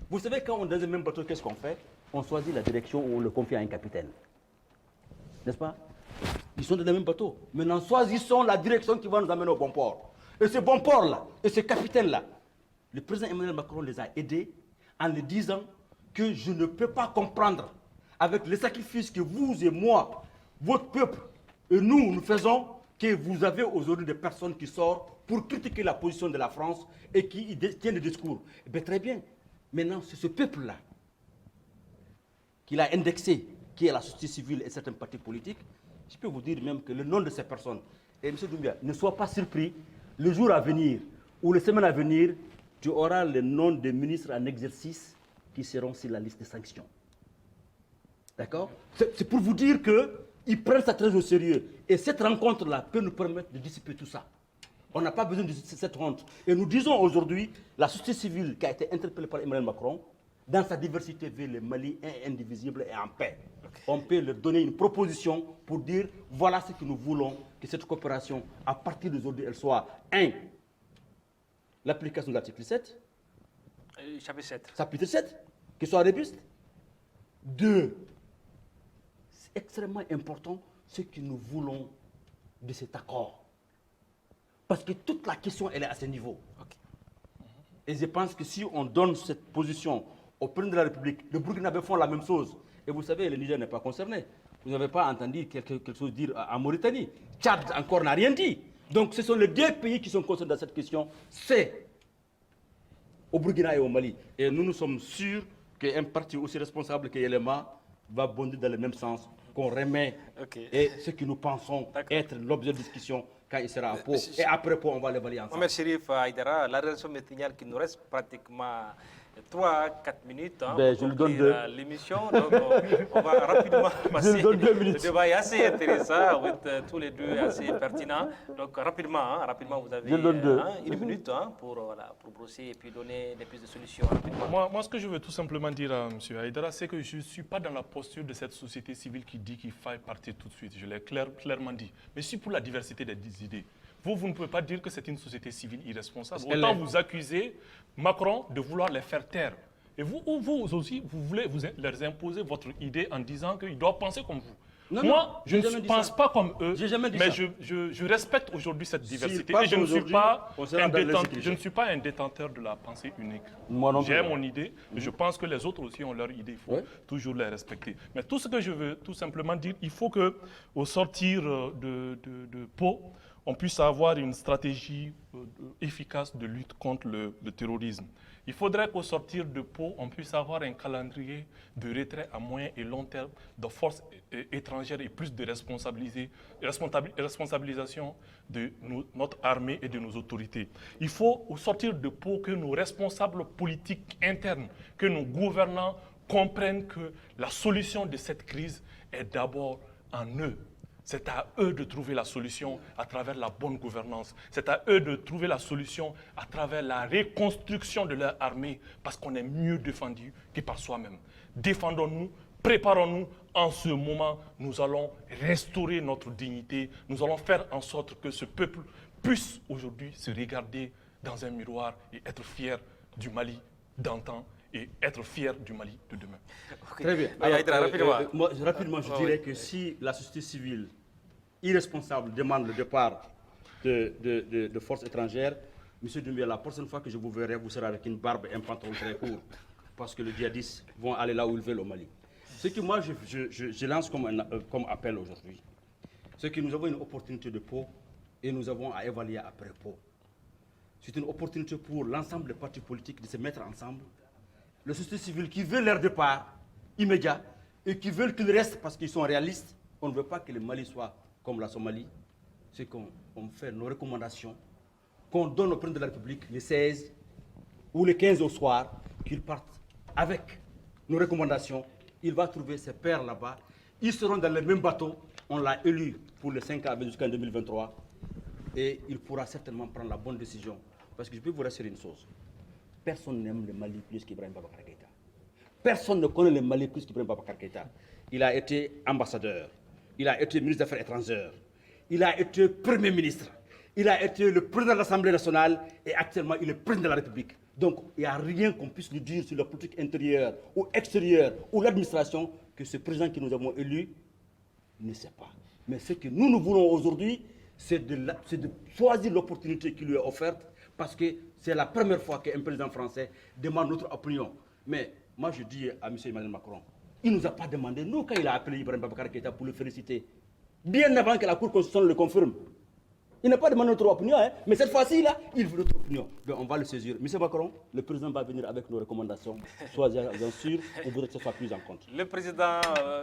Vous savez, quand on est dans le même bateau, qu'est-ce qu'on fait? On choisit la direction où on le confie à un capitaine. N'est-ce pas? Ils sont dans le même bateau. Maintenant, choisissons la direction qui va nous amener au bon port. Et ce bon port-là, et ce capitaine-là, le président Emmanuel Macron les a aidés en lui disant que je ne peux pas comprendre, avec les sacrifices que vous et moi, votre peuple et nous faisons, que vous avez aujourd'hui des personnes qui sortent pour critiquer la position de la France et qui tiennent des discours. Eh bien, très bien. Maintenant, c'est ce peuple-là qu'il a indexé, qui est la société civile et certains partis politiques. Je peux vous dire même que le nom de ces personnes Et M. Doumbia, ne sois pas surpris, le jour à venir, ou les semaines à venir, tu auras les noms des ministres en exercice qui seront sur la liste des sanctions. D'accord? C'est pour vous dire qu'ils prennent ça très au sérieux. Et cette rencontre-là peut nous permettre de dissiper tout ça. On n'a pas besoin de cette honte. Et nous disons aujourd'hui, la société civile qui a été interpellée par Emmanuel Macron, dans sa diversité, veut le Mali indivisible et en paix. Okay. On peut leur donner une proposition pour dire, voilà ce que nous voulons, que cette coopération, à partir d'aujourd'hui, elle soit 1. L'application de l'article 7. Chapitre 7. Chapitre 7, qu'il soit robuste. 2. C'est extrêmement important ce que nous voulons de cet accord. Parce que toute la question, elle est à ce niveau. Okay. Et je pense que si on donne cette position au président de la République, le Burkinabé font la même chose. Et vous savez, le Niger n'est pas concerné. Vous n'avez pas entendu quelque chose dire en Mauritanie. Tchad encore n'a rien dit. Donc ce sont les 2 pays qui sont concernés dans cette question. C'est au Burkina et au Mali. Et nous sommes sûrs qu'un parti aussi responsable que Yelema va bondir dans le même sens, qu'on remet et ce que nous pensons être l'objet de discussion quand il sera à Pau. Et après Pau, on va l'évaluer ensemble. Mohamed Chérif Aïdara, la rédaction me signale qu'il nous reste pratiquement 3-4 minutes pour conclure l'émission. Donc on va rapidement passer. Le débat est assez intéressant, tous les deux assez pertinents. Donc rapidement, vous avez 1 minute pour brosser et puis donner des pistes de solutions rapidement. Moi, ce que je veux tout simplement dire à M. Aïdara, c'est que je ne suis pas dans la posture de cette société civile qui dit qu'il faille partir tout de suite. Je l'ai clairement dit. Mais je suis pour la diversité des idées. Vous ne pouvez pas dire que c'est une société civile irresponsable. Autant vous accusez Macron de vouloir les faire taire. Et vous aussi, vous voulez leur imposer votre idée en disant qu'ils doivent penser comme vous. Moi, je ne pense pas comme eux, mais je respecte aujourd'hui cette diversité. Et je ne suis pas un détenteur de la pensée unique. J'ai mon idée, mais je pense que les autres aussi ont leur idée. Il faut toujours les respecter. Mais tout ce que je veux tout simplement dire, il faut qu'au sortir de Pau, on puisse avoir une stratégie efficace de lutte contre le terrorisme. Il faudrait qu'au sortir de Pau, on puisse avoir un calendrier de retrait à moyen et long terme de forces étrangères et plus de responsabilisation de notre armée et de nos autorités. Il faut, au sortir de Pau, que nos responsables politiques internes, que nos gouvernants comprennent que la solution de cette crise est d'abord en eux. C'est à eux de trouver la solution à travers la bonne gouvernance. C'est à eux de trouver la solution à travers la reconstruction de leur armée, parce qu'on est mieux défendu que par soi-même. Défendons-nous, préparons-nous. En ce moment, nous allons restaurer notre dignité. Nous allons faire en sorte que ce peuple puisse aujourd'hui se regarder dans un miroir et être fier du Mali d'antan et être fier du Mali de demain. Très bien. Rapidement, je dirais que si la société civile irresponsable demande le départ de forces étrangères, M. Doumbia, la prochaine fois que je vous verrai, vous serez avec une barbe et un pantalon très court, parce que les djihadistes vont aller là où ils veulent au Mali. Ce que moi, je lance comme appel aujourd'hui, c'est que nous avons une opportunité de Pau et nous avons à évaluer après Pau. C'est une opportunité pour l'ensemble des partis politiques de se mettre ensemble. Les sociétés civiles qui veulent leur départ immédiat et qui veulent qu'ils restent parce qu'ils sont réalistes. On ne veut pas que le Mali soit comme la Somalie. C'est qu'on fait nos recommandations, qu'on donne au président de la République le 16 ou le 15 au soir, qu'il parte avec nos recommandations. Il va trouver ses pairs là-bas. Ils seront dans le même bateau. On l'a élu pour les 5 ans jusqu'en 2023. Et il pourra certainement prendre la bonne décision. Parce que je peux vous rassurer une chose. Personne n'aime le Mali plus qu'Ibrahim Boubacar Keïta. Personne ne connaît le Mali plus qu'Ibrahim Boubacar Keïta. Il a été ambassadeur, il a été ministre des Affaires étrangères, il a été Premier ministre, il a été le président de l'Assemblée nationale et actuellement il est président de la République. Donc il n'y a rien qu'on puisse lui dire sur la politique intérieure ou extérieure ou l'administration que ce président que nous avons élu ne sait pas. Mais ce que nous voulons aujourd'hui, c'est de choisir l'opportunité qui lui est offerte, parce que c'est la première fois qu'un président français demande notre opinion. Mais moi, je dis à M. Emmanuel Macron, il ne nous a pas demandé, nous, quand il a appelé Ibrahim Boubacar Keïta pour le féliciter, bien avant que la Cour constitutionnelle le confirme. Il n'a pas demandé notre opinion, hein, mais cette fois-ci, là, il veut notre opinion. Donc, on va le saisir. Monsieur Macron, le président va venir avec nos recommandations. Soyez bien sûr, on voudrait que ce soit pris en compte. Le président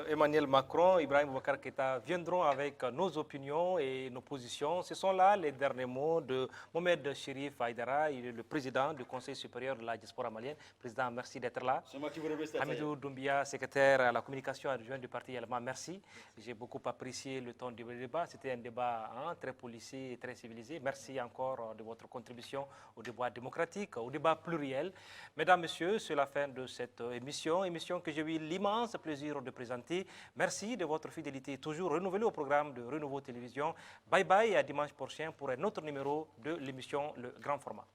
Emmanuel Macron, Ibrahim Boubacar Keïta viendront avec nos opinions et nos positions. Ce sont là les derniers mots de Mohamed Chérif Aïdara, il est le président du Conseil supérieur de la diaspora malienne. Président, merci d'être là. C'est moi qui vous remercie. Hamidou Doumbia, secrétaire à la communication adjoint du parti également, merci. J'ai beaucoup apprécié le ton du débat. C'était un débat très policier et très civilisé. Merci encore de votre contribution au débat démocratique, au débat pluriel. Mesdames, Messieurs, c'est la fin de cette émission que j'ai eu l'immense plaisir de présenter. Merci de votre fidélité toujours renouvelée au programme de Renouveau Télévision. Bye bye et à dimanche prochain pour un autre numéro de l'émission Le Grand Format.